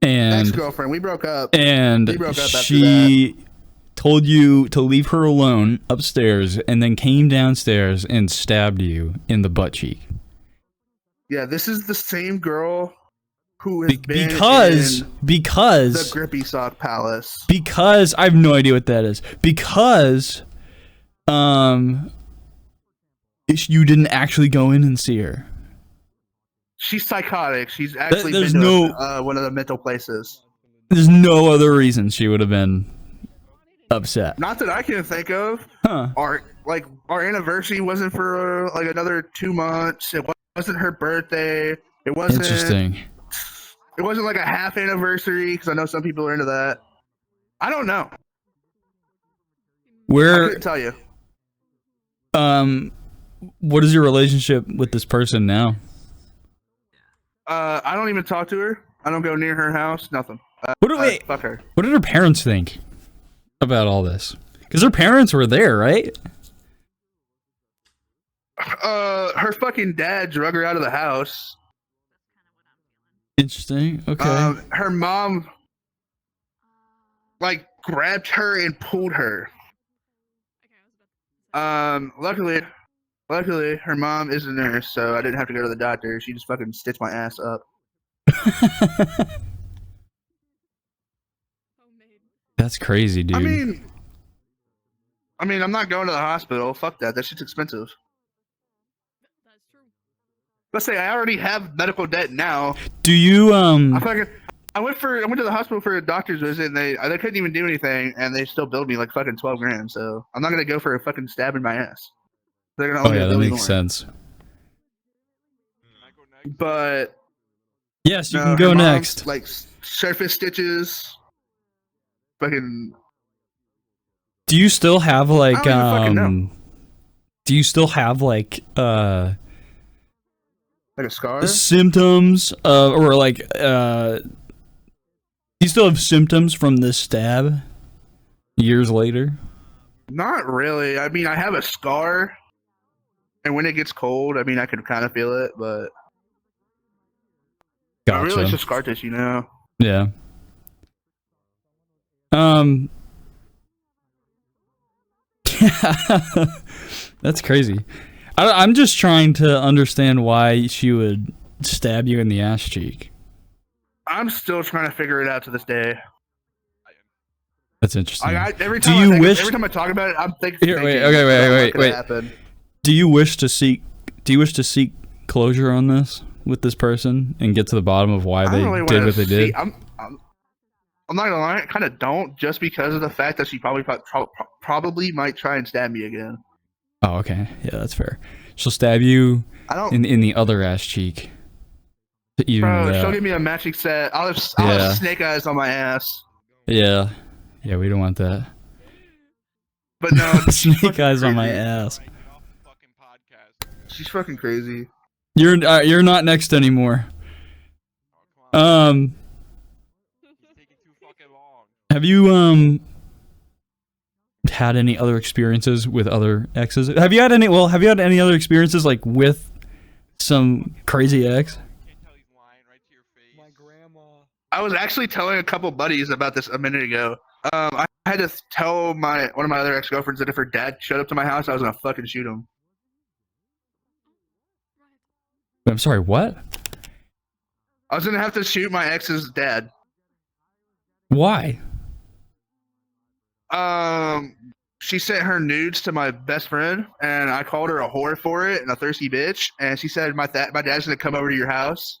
and we broke up. And we broke up after she told you to leave her alone upstairs, and then came downstairs and stabbed you in the butt cheek. Yeah, this is the same girl who has been because the Grippy Sock Palace. Because I have no idea what that is. Because you didn't actually go in and see her. She's psychotic. She's actually There's been to one of the mental places. There's no other reason she would have been upset. Not that I can think of. Huh. Our anniversary wasn't for like another 2 months. It wasn't her birthday. It wasn't. Interesting. It wasn't like a half anniversary, because I know some people are into that. I don't know. I couldn't tell you. What is your relationship with this person now? I don't even talk to her. I don't go near her house. Nothing. Fuck her. What did her parents think about all this? Because her parents were there, right? Her fucking dad drug her out of the house. Interesting. Okay. Her mom, like, grabbed her and pulled her. Luckily, her mom is a nurse, so I didn't have to go to the doctor. She just fucking stitched my ass up. That's crazy, dude. I mean, I'm not going to the hospital. Fuck that. That shit's expensive. Let's say I already have medical debt now. Do you I went to the hospital for a doctor's visit, and they couldn't even do anything, and they still billed me like fucking $12 grand. So I'm not gonna go for a fucking stab in my ass. They're gonna that makes sense. But yes, you can go next. Like surface stitches. Fucking. Do you still have like know. Do you still have like a scar? Symptoms or like do you still have symptoms from this stab years later? Not really. I mean, I have a scar, and when it gets cold, I mean, I can kind of feel it, but Gotcha. Really, it's just scar tissue now. Yeah. That's crazy. I'm just trying to understand why she would stab you in the ass cheek. I'm still trying to figure it out to this day. That's interesting. Every Do time you I wish? every time I talk about it, I'm thinking. Here, wait, thinking okay, about what could wait. happen. Do you wish to seek closure on this with this person and get to the bottom of why I they don't really did wanna what they did? I'm not gonna lie, I kind of don't, just because of the fact that she probably might try and stab me again. Oh, okay. Yeah, that's fair. She'll stab you I don't. in the other ass cheek. To even Bro, that. she'll give me a matching set. I'll have Yeah. snake eyes on my ass. Yeah, we don't want that. But no, she's Snake fucking eyes on my crazy. ass. She's fucking crazy. You're not next anymore. Have you had any other experiences with other exes? Have you had any other experiences like with some crazy ex? I was actually telling a couple buddies about this a minute ago. I had to tell one of my other ex-girlfriends that if her dad showed up to my house, I was gonna fucking shoot him. I'm sorry, what? I was gonna have to shoot my ex's dad. Why? She sent her nudes to my best friend, and I called her a whore for it and a thirsty bitch. And she said my dad's gonna come over to your house.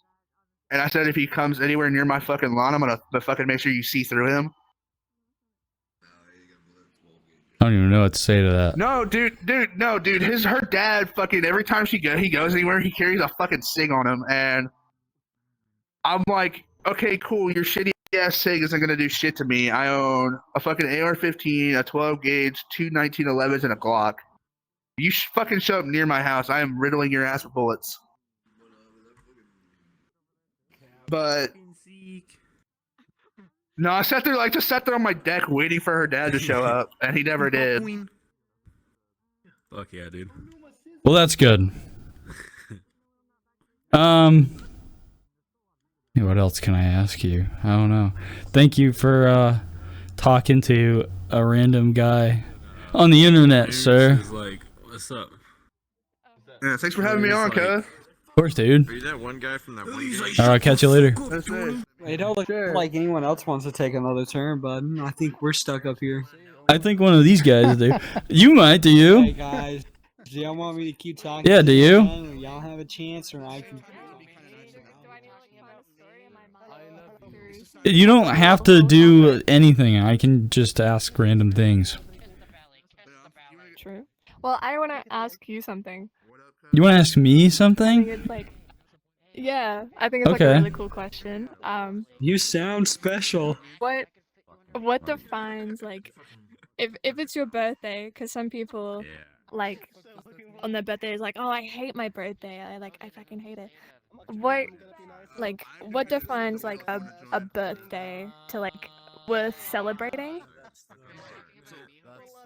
And I said if he comes anywhere near my fucking lawn, I'm gonna fucking make sure you see through him. I don't even know what to say to that. No, dude. Her dad fucking every time he goes anywhere, he carries a fucking SIG on him, and I'm like, okay, cool. Your shitty ass SIG isn't gonna do shit to me. I own a fucking AR-15, a 12 gauge, two 1911s, and a Glock. You fucking show up near my house, I am riddling your ass with bullets. But no, I sat there on my deck waiting for her dad to show up, and he never did. Fuck yeah, dude. Well, that's good. What else can I ask you? I don't know. Thank you for talking to a random guy on the internet, sir. Like, what's up? Yeah, thanks for having me on, cuz. Of course, dude. Are you that one guy from that one game? All right, catch you later. It don't look like anyone else wants to take another turn, but I think we're stuck up here. I think one of these guys do. You might, do Hey you? guys, do y'all want me to keep talking? Yeah, do you? Or y'all have a chance, or I can. You don't have to do anything. I can just ask random things. True. Well, I want to ask you something. You want to ask me I think something? it's like, yeah, I think it's like Okay. a really cool question. You sound special. What defines like, if it's your birthday? Because some people like on their birthday is like, oh, I hate my birthday. I fucking hate it. What defines like a birthday to like worth celebrating?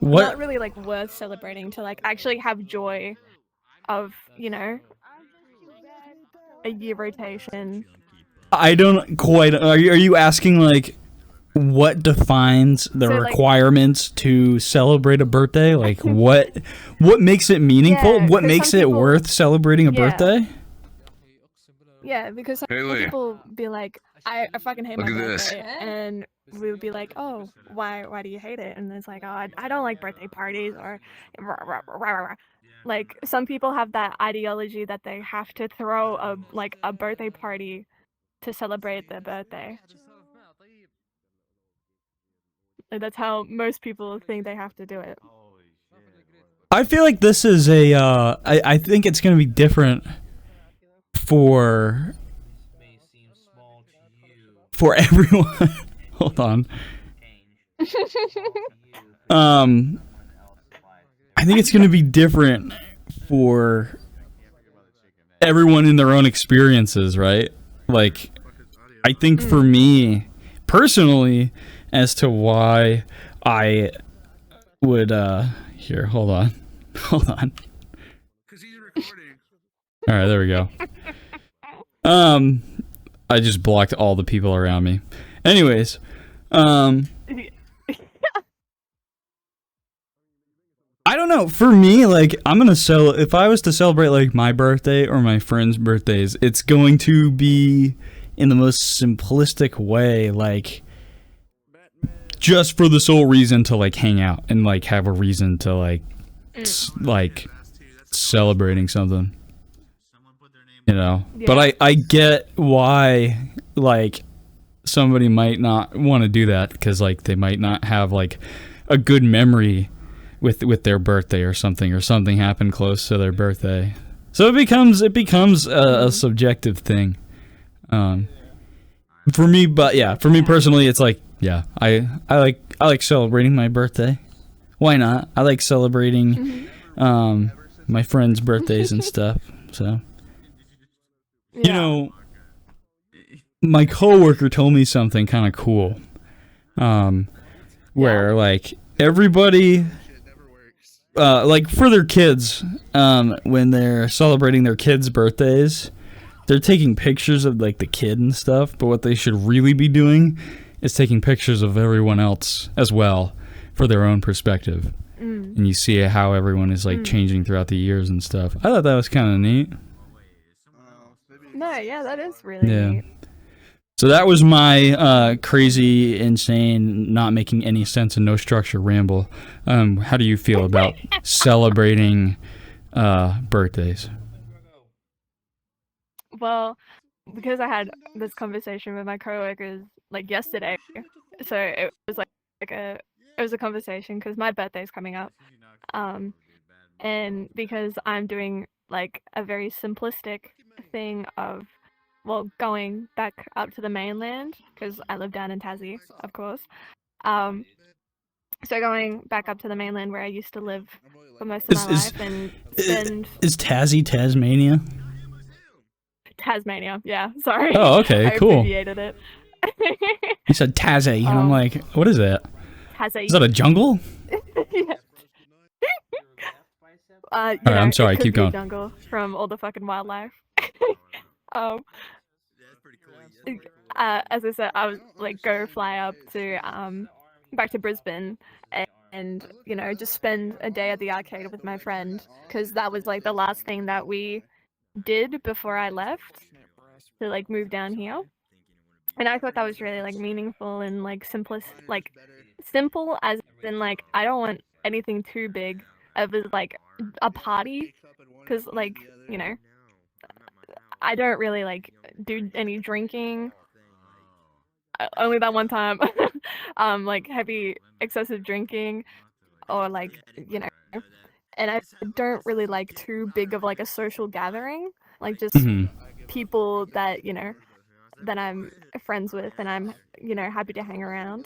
What? Not really like worth celebrating, to like actually have joy of, a year rotation. I don't quite. Are you asking like what defines the So, like- requirements to celebrate a birthday? Like what makes it meaningful? Yeah, What 'cause makes some it people- worth celebrating a Yeah. birthday? Yeah, because some Haley. people be like, I fucking hate Look my at this. birthday, and we would be like, oh, why do you hate it? And it's like, oh, I don't like birthday parties, or rah, rah, rah, rah, rah. Like some people have that ideology that they have to throw a birthday party to celebrate their birthday. Like, that's how most people think they have to do it. I feel like this is a. I think it's gonna be different for everyone. Hold on. I think it's going to be different for everyone in their own experiences, right? Like, I think for me, personally, as to why I would, here, hold on. Hold on. Alright, there we go. I just blocked all the people around me. Anyways, I don't know. For me, like, if I was to celebrate like my birthday or my friends' birthdays, it's going to be in the most simplistic way, like just for the sole reason to like hang out and like have a reason to like like celebrating something, you know. But I get why like somebody might not want to do that, because like they might not have like a good memory with their birthday or something happened close to their birthday, so it becomes a subjective thing for me. But yeah, for me personally, it's like, yeah, I like celebrating my birthday. Why not? I like celebrating my friends' birthdays and stuff. So you know, my coworker told me something kind of cool, where like everybody, like for their kids, when they're celebrating their kids' birthdays, they're taking pictures of like the kid and stuff, but what they should really be doing is taking pictures of everyone else as well for their own perspective. And you see how everyone is like changing throughout the years and stuff. I thought that was kind of neat. No, yeah, that is really neat. So that was my crazy, insane, not making any sense and no structure ramble. How do you feel about celebrating birthdays? Well, because I had this conversation with my coworkers like yesterday, so it was like it was a conversation because my birthday's coming up, and because I'm doing like a very simplistic thing of, well, going back up to the mainland because I live down in Tassie, of course. So going back up to the mainland where I used to live for most of my life and spend... Is Tassie Tasmania? Tasmania, yeah, sorry. Oh, okay, I cool. abbreviated it. You said Tassie, and I'm like, what is that? Tassie. Is that a jungle? Yeah. Alright, I'm sorry, keep going. Jungle from all the fucking wildlife. As I said, I was like go fly up to back to Brisbane and you know, just spend a day at the arcade with my friend, because that was like the last thing that we did before I left to like move down here. And I thought that was really like meaningful and like simple as in like I don't want anything too big of like a party, because like, you know, I don't really like do any drinking. Only that one time, like heavy excessive drinking, or like, you know, and I don't really like too big of like a social gathering, like just people that, you know, that I'm friends with and I'm, you know, happy to hang around.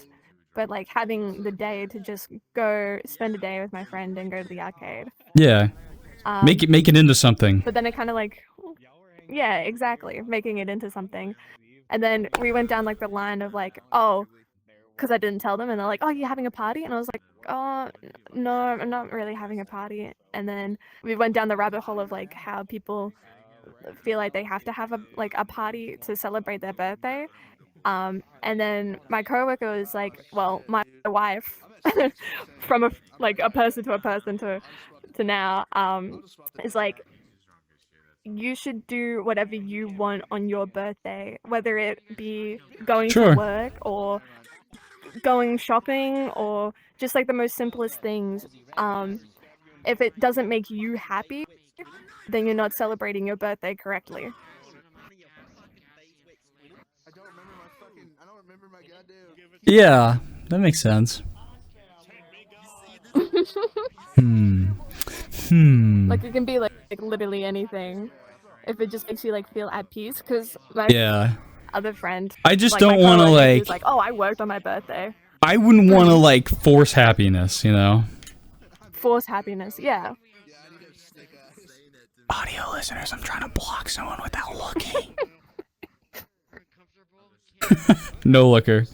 But like having the day to just go spend a day with my friend and go to the arcade. Yeah. Make it into something. But then it kind of like, yeah, exactly, making it into something. And then we went down like the line of like, oh, because I didn't tell them, and they're like, oh, you're having a party? And I was like, oh, no, I'm not really having a party. And then we went down the rabbit hole of like how people feel like they have to have a party to celebrate their birthday. And then my coworker was like, well, my wife, from a person to now, is like, you should do whatever you want on your birthday, whether it be going to work or going shopping or just like the most simplest things. If it doesn't make you happy, then you're not celebrating your birthday correctly. Yeah, that makes sense. Like it can be like literally anything, if it just makes you like feel at peace. Because my other friend, I just like, don't want to like, oh, I worked on my birthday. I wouldn't want to like force happiness, you know. Force happiness, yeah. Audio listeners, I'm trying to block someone without looking. No looker.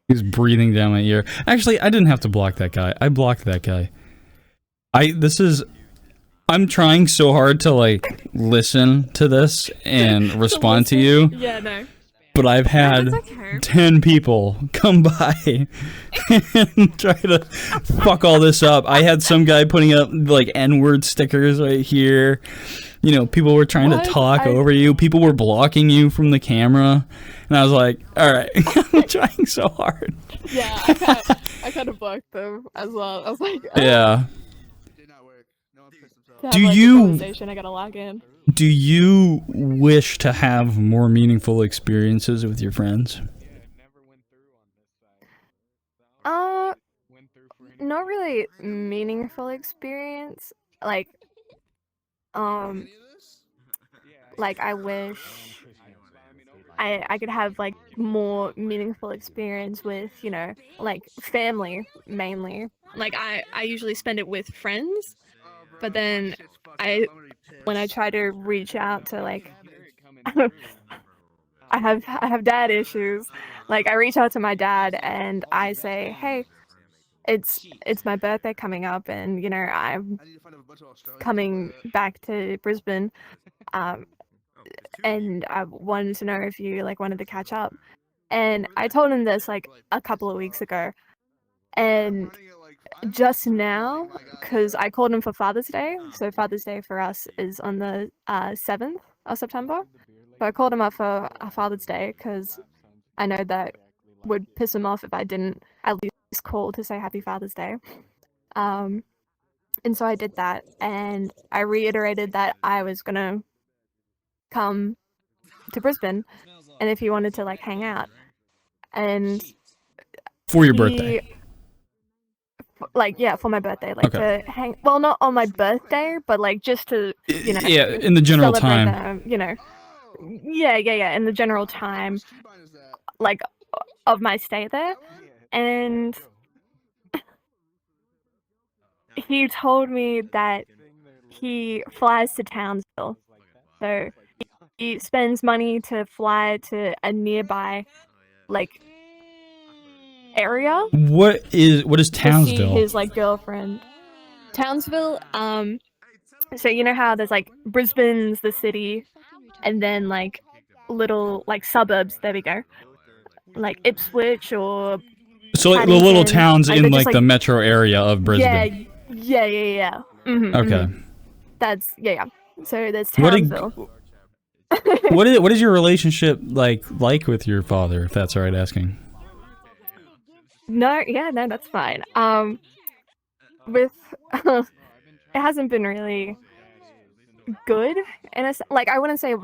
He's breathing down my ear. Actually, I didn't have to block that guy. I blocked that guy. I'm trying so hard to like listen to this and respond to you. Yeah, no. But I've had 10 people come by and try to fuck all this up. I had some guy putting up like N-word stickers right here. you know, people were trying to talk over you. People were blocking you from the camera. And I was like, all right, I'm trying so hard. Yeah, I kind of blocked them as well. I was like, Yeah. to have, Do like, a you- conversation, I gotta log in. Do you wish to have more meaningful experiences with your friends? Not really meaningful experience. Like I wish I could have like more meaningful experience with, you know, like family mainly. Like I usually spend it with friends, but then when I try to reach out to like I have dad issues. Like I reach out to my dad and I say, "Hey, it's my birthday coming up, and you know I'm coming back to Brisbane, and I wanted to know if you like wanted to catch up." And I told him this like a couple of weeks ago, and just now, because I called him for Father's Day. So Father's Day for us is on the 7th of September. So I called him up for Father's Day because I know that would piss him off if I didn't at least call to say Happy Father's Day. And so I did that, and I reiterated that I was gonna come to Brisbane, and if he wanted to like hang out, and For your birthday. Like yeah, for my birthday, like to hang. Well, not on my birthday, but like just to you know. Yeah, in the general time. You know. Yeah, in the general time, like of my stay there, and he told me that he flies to Townsville, so he spends money to fly to a nearby, like, area. What is Townsville? To see his like girlfriend. Townsville. So you know how there's like Brisbane's the city, and then like little like suburbs. There we go. Like Ipswich or. So like the little towns in like the like, metro area of Brisbane. Yeah. Mm-hmm, Okay. Mm-hmm. That's yeah. So there's Townsville. What is your relationship like with your father, if that's all right asking? No, that's fine. With it hasn't been really good, and like I wouldn't say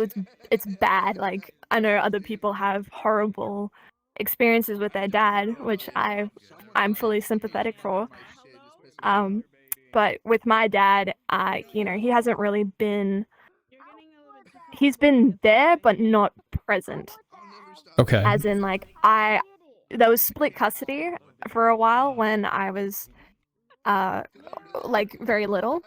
it's bad. Like I know other people have horrible experiences with their dad, which I'm fully sympathetic for. But with my dad, you know, he hasn't really been. He's been there, but not present. Okay. As in, like there was split custody for a while when I was, like very little,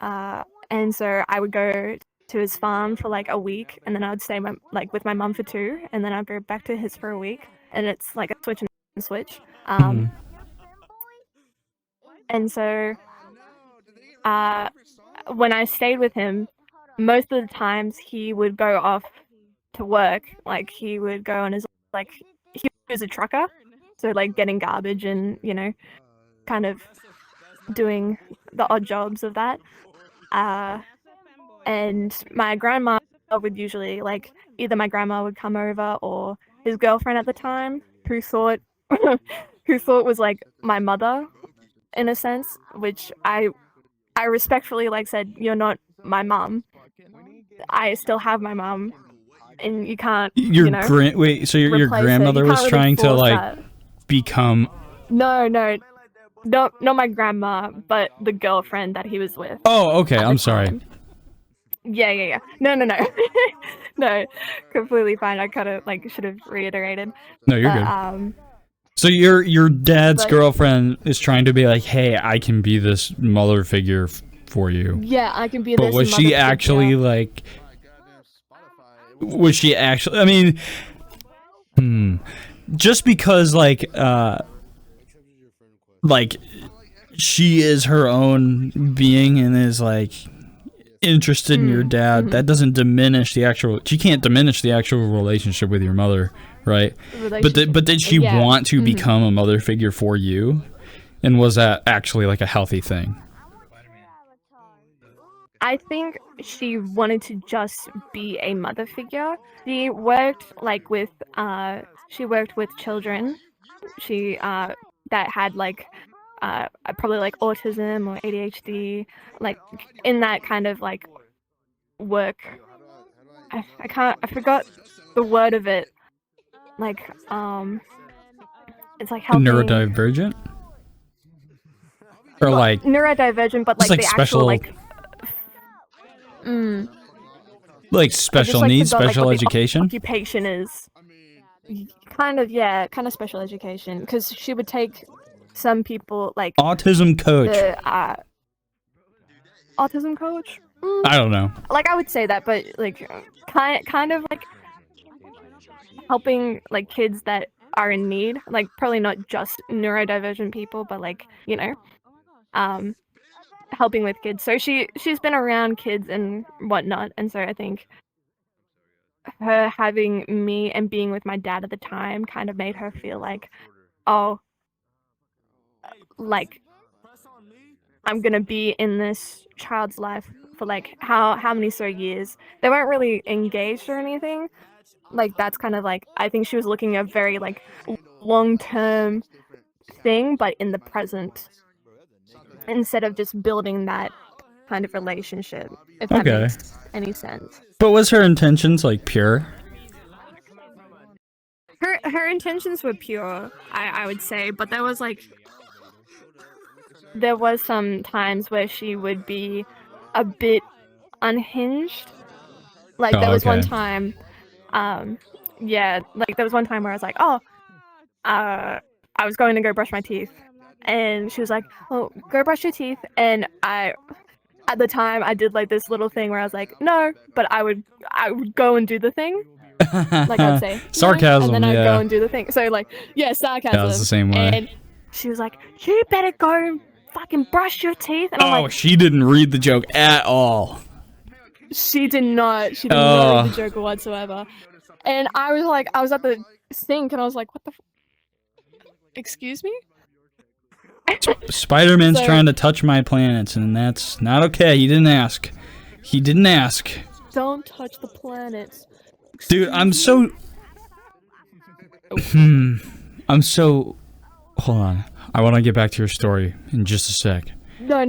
and so I would go to his farm for like a week, and then I would stay with my mum for 2, and then I'd go back to his for a week, and it's like a switch and switch. And so, when I stayed with him, most of the times he would go off to work. Like he would go on his he was a trucker, so like getting garbage and you know, kind of doing the odd jobs of that. And my grandma would usually like either my grandma would come over or his girlfriend at the time, who thought was like my mother, in a sense, which I respectfully like said, you're not my mom. I still have my mom, and you can't. Your wait, so your grandmother was really trying to like become. No, not my grandma, but the girlfriend that he was with. Oh, okay. I'm sorry. Yeah. No. No, completely fine. I kind of like should have reiterated. No, you're good. So your dad's girlfriend is trying to be like, hey, I can be this mother figure for you. Yeah, I can be this. But was she actually like? Was she actually? I mean, just because like she is her own being and is like interested in your dad, that doesn't diminish the actual. She can't diminish the actual relationship with your mother, right? But did she want to become a mother figure for you? And was that actually like a healthy thing? I think she wanted to just be a mother figure. She worked with children. She that had probably like autism or ADHD, like in that kind of like work. I forgot the word of it. Like it's like helping Neurodivergent? Or like neurodivergent, but like like the special, actual like special needs, special education. Occupation is kind of special education, because she would take some people like Autism coach. the autism coach. I don't know. Like I would say that, but like kind of like helping like kids that are in need, like probably not just neurodivergent people, but like helping with kids. So she's been around kids and whatnot, and so I think her having me and being with my dad at the time kind of made her feel like, oh, like I'm gonna be in this child's life for like how many years. They weren't really engaged or anything. Like that's kind of like, I think she was looking at a very like long-term thing, but in the present, instead of just building that kind of relationship, if that makes any sense. But was her intentions like pure? Her intentions were pure, I would say, but there was some times where she would be a bit unhinged. Like there was one time, there was one time where I was like, I was going to go brush my teeth, and she was like, oh, go brush your teeth, and at the time I did like this little thing where I was like, no, but I would go and do the thing. Like I'd say sarcasm, and then I'd go and do the thing. So like, yeah, sarcasm. That was the same way. And she was like, you better go and fucking brush your teeth. And I'm like, she didn't read the joke at all. She did not read the joke whatsoever. And I was at the sink and I was like, what the excuse me? Spider-Man's trying to touch my planets, and that's not okay. He didn't ask. Don't touch the planets. Dude, I'm so... Hold on. I want to get back to your story in just a sec. No,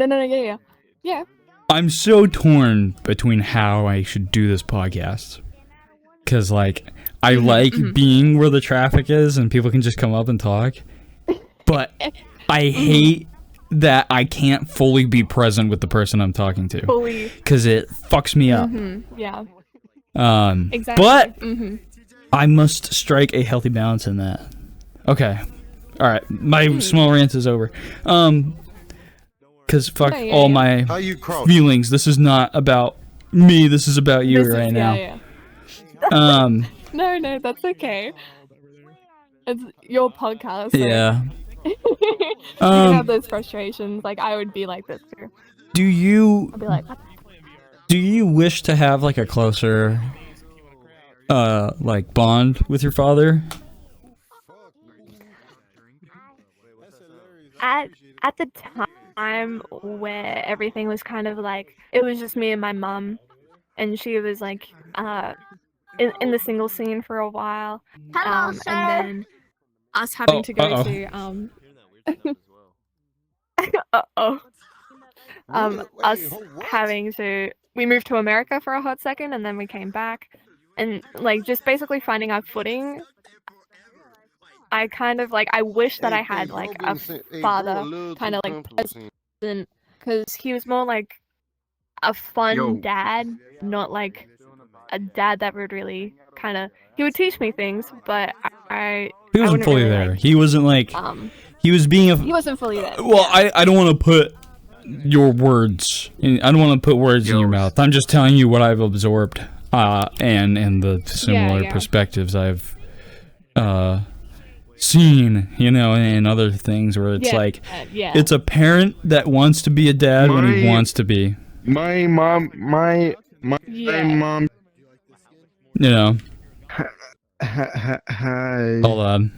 yeah. I'm so torn between how I should do this podcast. Because, like, I like being where the traffic is and people can just come up and talk. But I hate that I can't fully be present with the person I'm talking to. Because it fucks me up. Yeah. Exactly. But I must strike a healthy balance in that. Okay. Alright. My small rant is over. Because fuck all my feelings. This is not about me. This is about you right now. No, that's okay. It's your podcast. So Yeah. you can have those frustrations. Like I would be like this too. Do you I'd be like, wish to have like a closer like bond with your father? At the time where everything was kind of like, it was just me and my mum, and she was like in the single scene for a while. And then us having to go to us having to, we moved to America for a hot second, and then we came back, and like just basically finding our footing. I kind of like, I wish that I had like a father kind of like present, because he was more like a fun dad, not like a dad that would really kind of, he would teach me things, but he wasn't fully really, there. like, He wasn't like he was being he wasn't fully there. Well, I don't want to put your words in, I don't want to put words in your mouth. I'm just telling you what I've absorbed and the similar perspectives I've seen, you know, and other things where it's like it's a parent that wants to be a dad when he wants to be. My mom, you know. Hi. Hold on.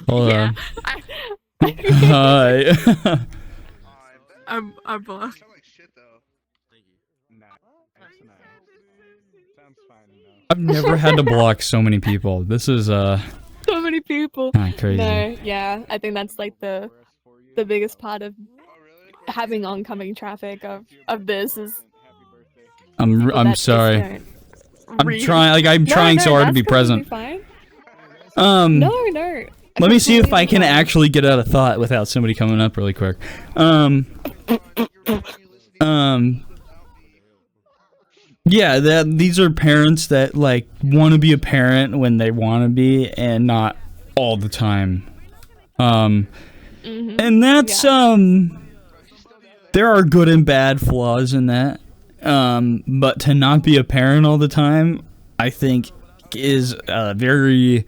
Hold on. Hi. I'm blocked. shit though. Sounds fine enough. I've never had to block so many people. This is So many people. crazy. No, yeah, I think that's like the biggest part of having oncoming traffic of this is. people I'm that just sorry. don't I'm read. trying. Like I'm trying so hard to be that's completely present. Fine. No. Let me see if I can Completely fine. actually get out a thought without somebody coming up really quick. Yeah, these are parents that like want to be a parent when they want to be, and not all the time. And that's there are good and bad flaws in that. But to not be a parent all the time, I think, is a very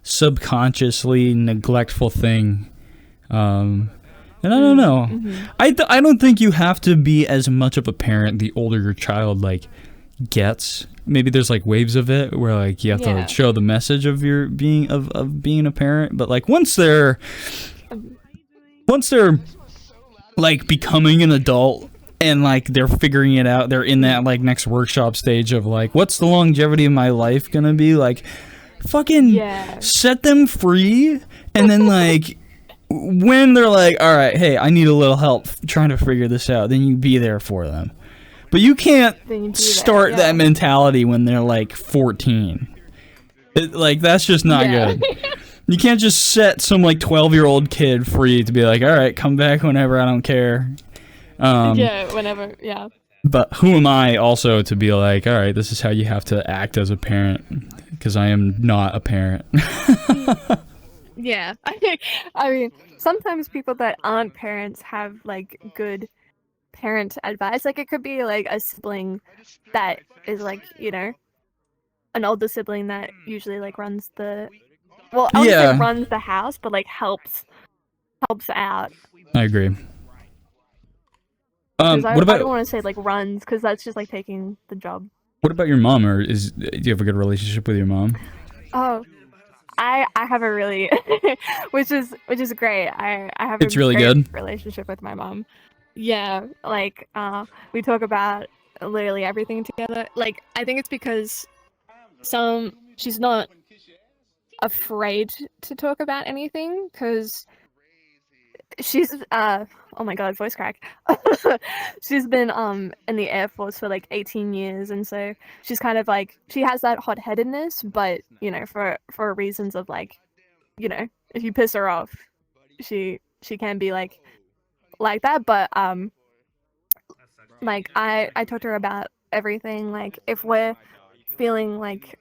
subconsciously neglectful thing. And I don't know. I don't think you have to be as much of a parent the older your child like gets. Maybe there's like waves of it where like you have to like, show the message of your being of being a parent, but like once they're like becoming an adult and like they're figuring it out, they're in that like next workshop stage of like, what's the longevity of my life gonna be? Like fucking set them free, and then like when they're like, all right, hey, I need a little help trying to figure this out, then you be there for them. But you can't start that mentality when they're like 14. Like that's just not good. You can't just set some like 12-year-old kid free to be like, all right, come back whenever, I don't care. Whenever, But who am I also to be like, all right, this is how you have to act as a parent, because I am not a parent. Yeah. I mean, sometimes people that aren't parents have like good parent advice. Like it could be like a sibling that is like, you know, an older sibling that usually like runs the I wouldn't say runs the house, but like helps out. I agree. What about? I don't want to say like runs, because that's just like taking the job. What about your mom? Or do you have a good relationship with your mom? Oh, I have a really, which is great. I have It's a really great good relationship with my mom. Yeah, like we talk about literally everything together. Like I think it's because she's not afraid to talk about anything, because she's oh my god, voice crack. She's been in the Air Force for like 18 years, and so she's kind of like, she has that hot-headedness, but you know, for reasons of like, you know, if you piss her off, she can be like that. But like I talk to her about everything. Like if we're feeling like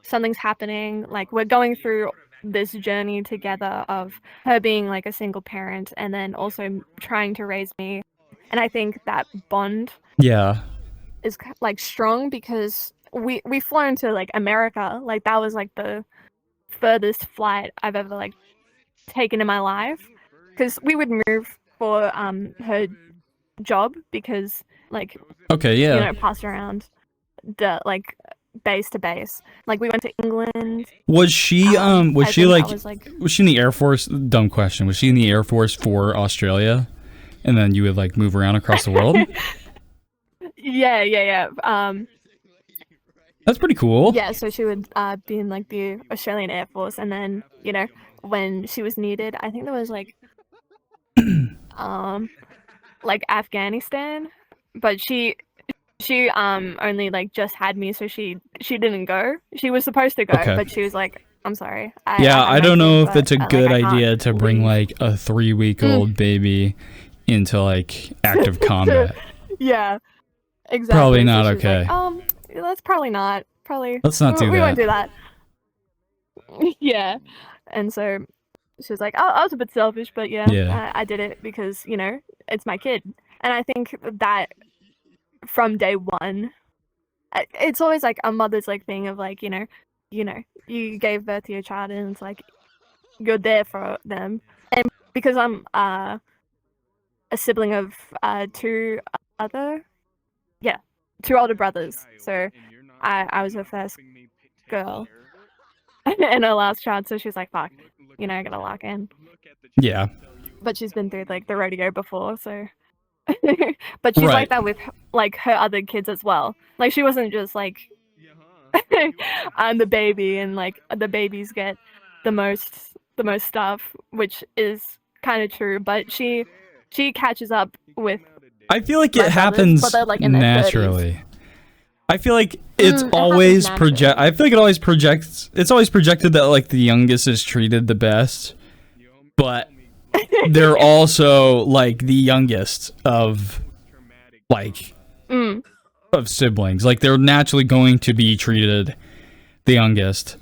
something's happening, like we're going through this journey together of her being like a single parent and then also trying to raise me, and I think that bond is like strong, because we flown to like America. Like that was like the furthest flight I've ever like taken in my life, because we would move for her job, because like you know, passed around the like base to base. Like we went to England. Was she was she in the Air Force? Dumb question. Was she in the Air Force for Australia, and then you would like move around across the world? Yeah. That's pretty cool. Yeah, so she would be in like the Australian Air Force, and then you know, when she was needed, I think there was like like Afghanistan, but she only like just had me, so she didn't go. She was supposed to go, but she was like, I'm sorry. I don't know if it's a good idea to bring like a 3-week-old baby into like active combat. Yeah, exactly. Probably not okay. That's probably not. Let's not do that. We won't do that. Yeah, and so she was like, oh, I was a bit selfish, but I did it because, you know, it's my kid. And I think that from day one, it's always like a mother's like thing of like, you know, you gave birth to your child, and it's like you're there for them. And because I'm a sibling of two older brothers, so I was her first girl and her last child, so she was like, fuck, you know, I gotta lock in. Yeah. But she's been through like the rodeo before, so But she's Right. like that with like her other kids as well. Like she wasn't just like I'm the baby and like the babies get the most stuff, which is kind of true. But she catches up with. I feel like my it brothers, happens but they're, like, in their 30s. naturally. I feel like it's It always happens naturally. I feel like it always projects. It's always projected that like the youngest is treated the best, but they're also like the youngest of like of siblings. Like they're naturally going to be treated the youngest,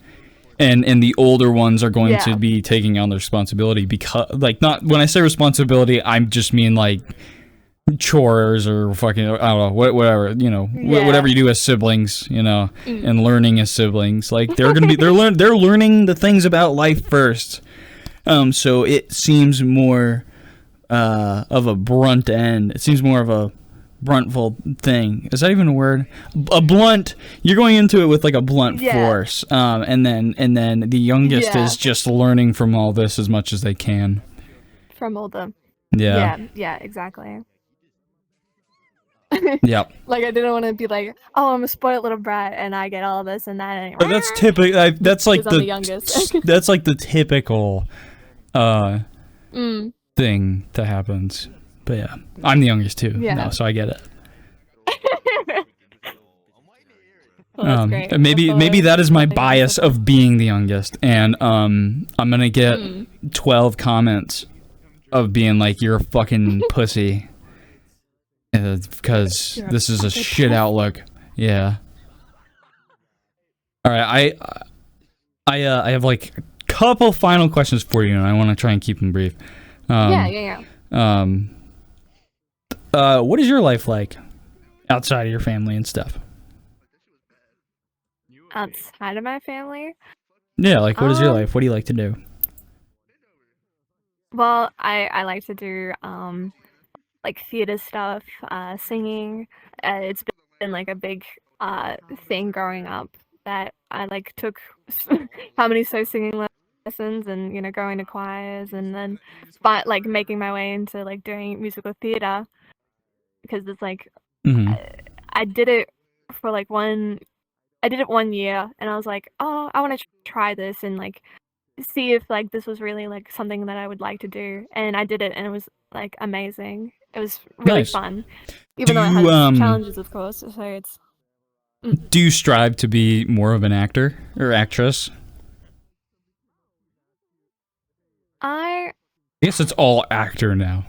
and the older ones are going to be taking on the responsibility because like not when I say responsibility, I just mean like chores or fucking I don't know whatever you know whatever you do as siblings, you know, and learning as siblings. Like they're gonna be they're learning the things about life first. So it seems more of a brunt end. It seems more of a bruntful thing. Is that even a word? A blunt. You're going into it with like a blunt force. And then the youngest is just learning from all this as much as they can. From all the. Yeah. Yeah, exactly. Yep. Like I didn't want to be like, oh, I'm a spoiled little brat and I get all this and that. And But that's typical. That's like I'm the youngest. that's like the typical thing that happens. But yeah, I'm the youngest too. Yeah. No, so I get it. Well, that's great. Maybe that is my bias of being the youngest, and I'm gonna get 12 comments of being like you're a fucking pussy, because this is a shit outlook. Yeah. All right, I have like a couple final questions for you, and I want to try and keep them brief. Yeah. What is your life like outside of your family and stuff? Outside of my family? Yeah, like what is your life? What do you like to do? Well, I like to do like theater stuff, singing. It's been like a big thing growing up that I like took harmony singing lessons and you know going to choirs and then like making my way into like doing musical theater because it's like I did it for like I did it 1 year and I was like, oh, I want to try this and like see if like this was really like something that I would like to do, and I did it and it was like amazing. It was really fun, even though it has challenges, of course. So it's. Do you strive to be more of an actor or actress? I guess it's all actor now.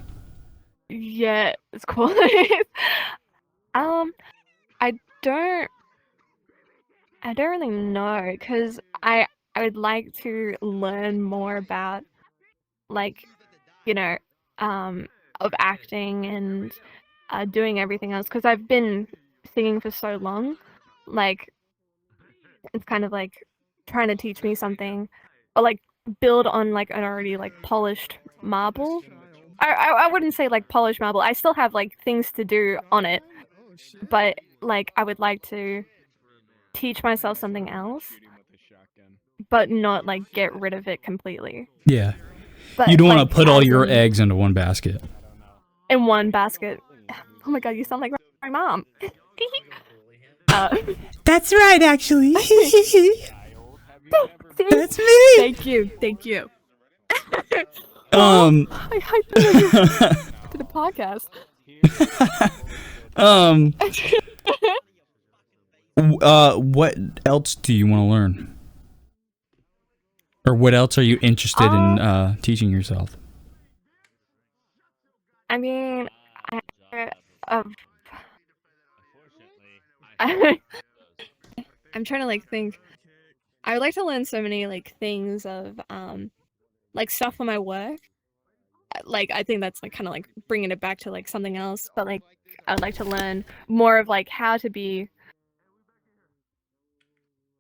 Yeah, it's cool. I don't really know because I would like to learn more about like you know of acting and doing everything else because I've been singing for so long. Like it's kind of like trying to teach me something or like build on like an already like polished marble. I wouldn't say like polished marble. I still have like things to do on it, but like I would like to teach myself something else, but not like get rid of it completely. Yeah. But, you don't want like, to put all your in- eggs into one basket. in one basket. Oh my god, you sound like my mom. That's right, actually. That's me. Thank you. I hyped it to the podcast. What else do you want to learn? Or what else are you interested in teaching yourself? I mean, I'm trying to like think. I would like to learn so many like things of like stuff for my work. Like I think that's like kind of like bringing it back to like something else, but like I would like to learn more of like how to be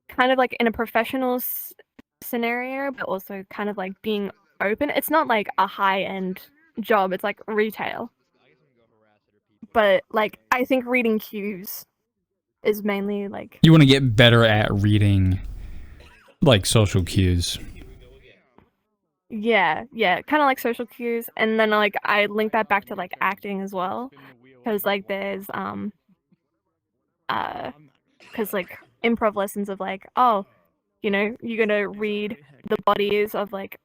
kind of like in a professional scenario, but also kind of like being open. It's not like a high-end job, it's like retail. But like I think reading cues is mainly like You want to get better at reading like social cues. Yeah, kind of like social cues, and then like I link that back to like acting as well, because like there's because like improv lessons of like, oh, you know, you're gonna read the bodies of like,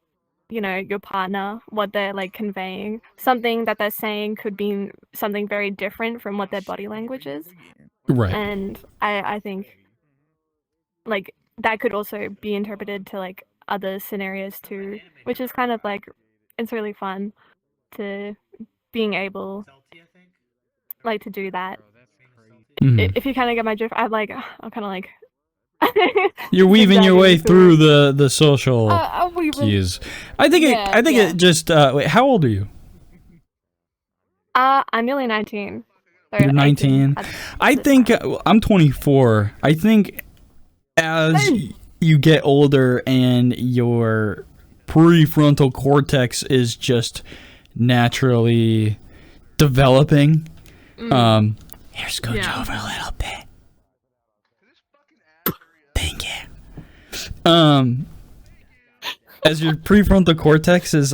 you know, your partner, what they're like conveying. Something that they're saying could be something very different from what their body language is. Right. And I think like that could also be interpreted to like other scenarios too, which is kind of like, it's really fun to being able like to do that. If you kind of get my drift, I'm kind of like You're weaving your way through the social weaving. cues. I think it just wait, how old are you? I'm nearly 19. So You're 19. I think I'm 24. I think as you get older and your prefrontal cortex is just naturally developing. Here, scooch over a little bit. Thank you. As your prefrontal cortex is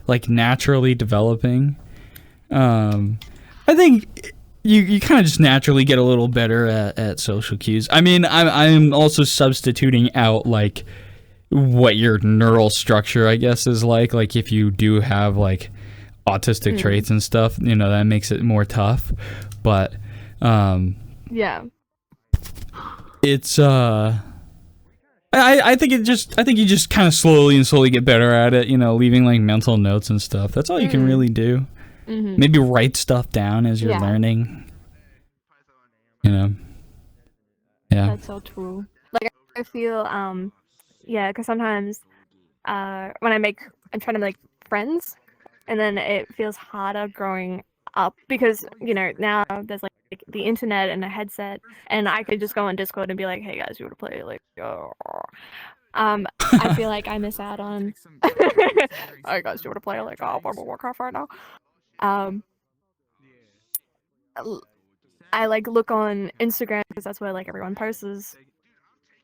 like naturally developing, I think you kind of just naturally get a little better at social cues. I mean, I'm also substituting out like what your neural structure, I guess, is like. Like if you do have like autistic traits and stuff, you know, that makes it more tough. But it's I think you just kind of slowly get better at it, you know, leaving like mental notes and stuff. That's all you can really do. Maybe write stuff down as you're learning. You know. Yeah. That's so true. Like I feel because sometimes when I'm trying to make friends, and then it feels harder growing up because, you know, now there's like the internet and a headset, and I could just go on Discord and be like, hey guys, you want to play like I feel like I miss out on hey guys, you want to play like World of Warcraft right now? I like look on Instagram because that's where like everyone posts,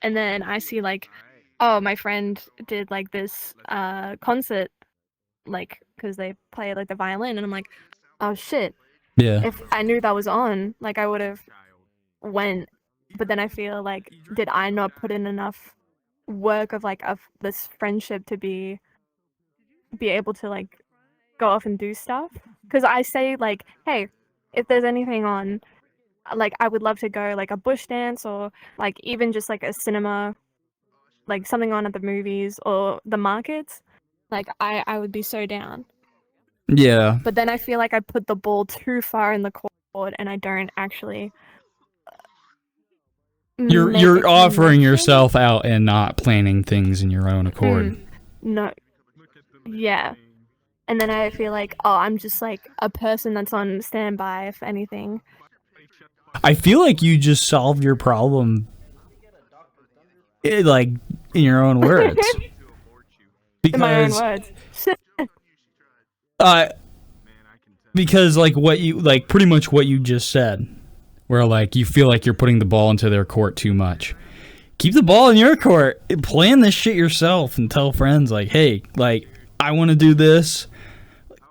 and then I see like, oh, my friend did like this concert, like because they play like the violin, and I'm like, oh shit, if I knew that was on, like I would have went. But then I feel like, did I not put in enough work of like of this friendship to be able to like go off and do stuff? Because I say like, hey, if there's anything on, like I would love to go like a bush dance, or like even just like a cinema, like something on at the movies or the markets. Like I would be so down. Yeah. But then I feel like I put the ball too far in the court, and I don't actually. You're offering yourself out and not planning things in your own accord. No. Yeah. And then I feel like, oh, I'm just like a person that's on standby if anything. I feel like you just solved your problem, like in your own words. In my own words. Because like what you like, pretty much what you just said, where like you feel like you're putting the ball into their court too much. Keep the ball in your court. Plan this shit yourself and tell friends like, hey, like I want to do this.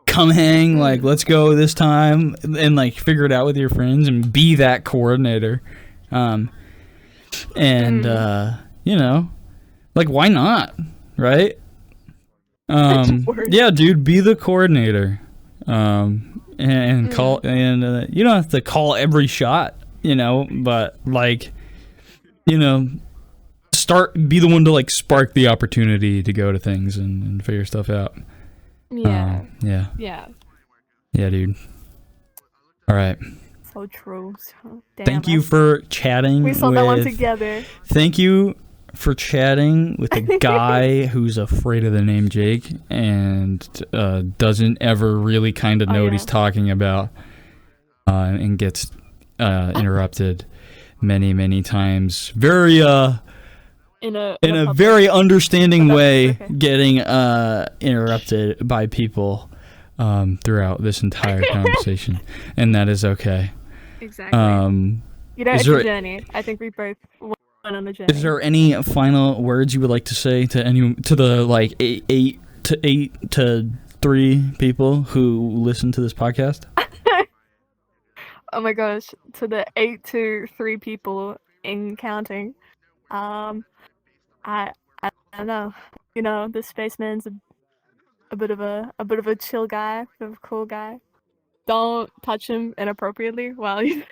Come hang, like let's go this time, and like figure it out with your friends and be that coordinator. You know, like why not, right? Yeah, dude, be the coordinator. And call, and you don't have to call every shot, you know, but like, you know, be the one to like spark the opportunity to go to things and figure stuff out. Yeah. Yeah, dude. All right. So true. So, thank you for chatting. We saw that one together. Thank you for chatting with a guy who's afraid of the name Jake and doesn't ever really kind of know what he's talking about, and gets interrupted many times. Very in a very understanding way, getting interrupted by people throughout this entire conversation, and that is okay. Exactly. You know, it's a journey. I think we both went on the journey. Is there any final words you would like to say to the like eight to 3 people who listen to this podcast? Oh my gosh, to the 8 to 3 people in counting. I don't know. You know, the spaceman's a bit of a chill guy, a bit of a cool guy. Don't touch him inappropriately while he's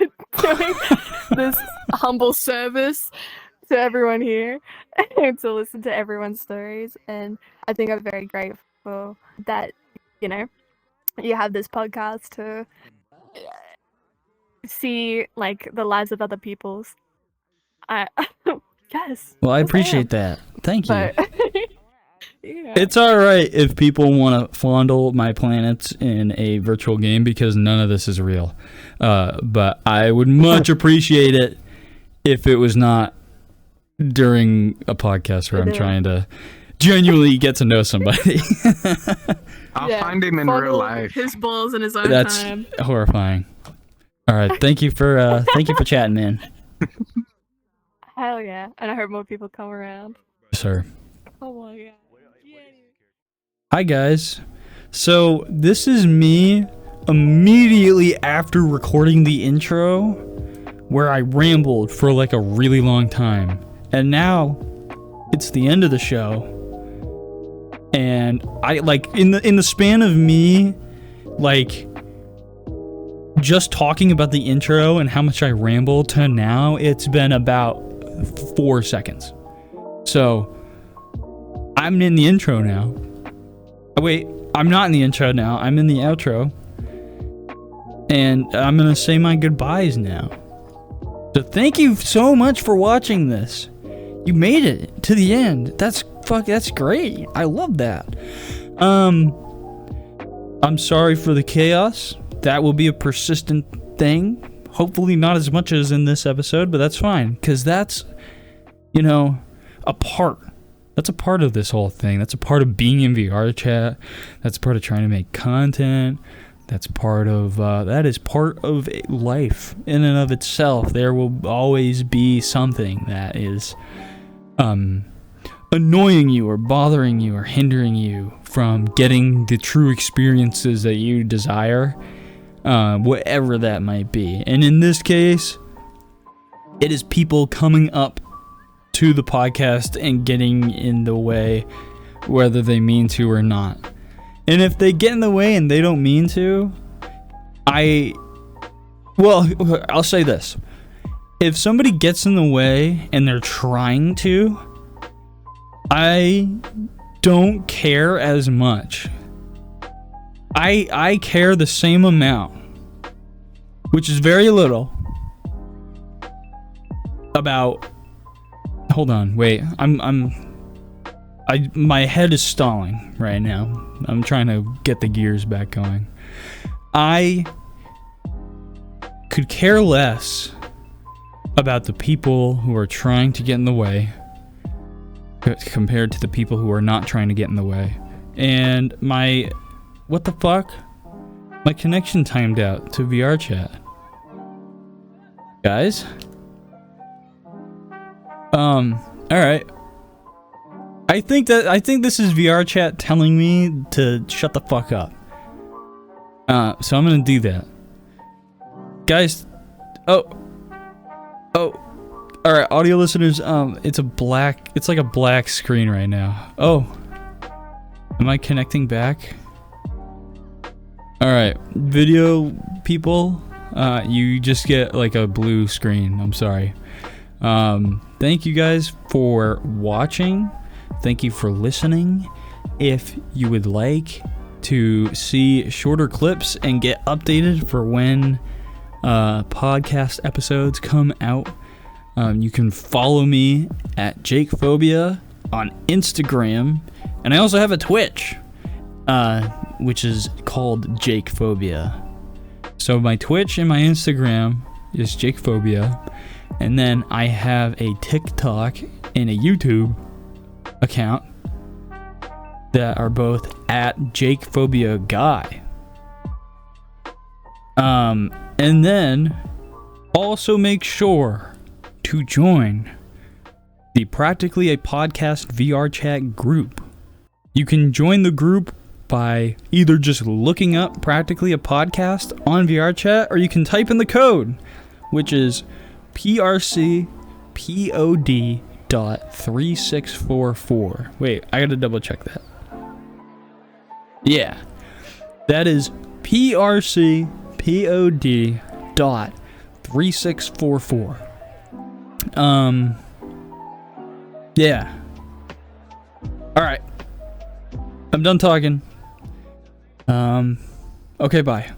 doing this humble service to everyone here to listen to everyone's stories. And I think I'm very grateful that, you know, you have this podcast to see like the lives of other people's. Yes. Well, I yes, appreciate that. Thank you. But yeah. It's alright if people want to fondle my planets in a virtual game because none of this is real. But I would much appreciate it if it was not during a podcast where I'm trying to genuinely get to know somebody. I'll find him in real life. His balls in his own That's time. horrifying. Alright, thank you for chatting, man. Hell yeah. And I hope more people come around. Sir. Oh my god. Hi guys. So this is me immediately after recording the intro where I rambled for like a really long time. And now it's the end of the show. And I like in the span of me like just talking about the intro and how much I rambled to now, it's been about 4 seconds. So I'm in the intro now. Wait, I'm not in the intro now. I'm in the outro. And I'm going to say my goodbyes now. So thank you so much for watching this. You made it to the end. That's great. I love that. I'm sorry for the chaos. That will be a persistent thing. Hopefully not as much as in this episode, but that's fine. Because that's, you know, that's a part of this whole thing. That's a part of being in VR chat. That's part of trying to make content. That's part of, that is part of life in and of itself. There will always be something that is, annoying you or bothering you or hindering you from getting the true experiences that you desire, whatever that might be. And in this case, it is people coming up to the podcast and getting in the way, whether they mean to or not. And if they get in the way and they don't mean to, I'll say this. If somebody gets in the way and they're trying to, I don't care as much. I care the same amount, which is very little, about... Hold on, wait. My head is stalling right now. I'm trying to get the gears back going. I could care less about the people who are trying to get in the way compared to the people who are not trying to get in the way. And what the fuck? My connection timed out to VR chat. Guys? Alright. I think this is VR chat telling me to shut the fuck up. So I'm gonna do that. Guys, alright, audio listeners, it's like a black screen right now. Oh. Am I connecting back? Alright, video people, you just get like a blue screen. I'm sorry. Thank you guys for watching. Thank you for listening. If you would like to see shorter clips and get updated for when podcast episodes come out, you can follow me at JakePhobia on Instagram, and I also have a Twitch, which is called JakePhobia. So my Twitch and my Instagram is JakePhobia, and then I have a TikTok and a YouTube account that are both at JakePhobia Guy. And then also make sure to join the Practically a Podcast VR chat group You can join the group by either just looking up Practically a Podcast on VRChat, or you can type in the code, which is PRCPOD.3644. Wait, I gotta double check that. Yeah, that is PRCPOD.3644. Yeah. Alright. I'm done talking. Okay, bye.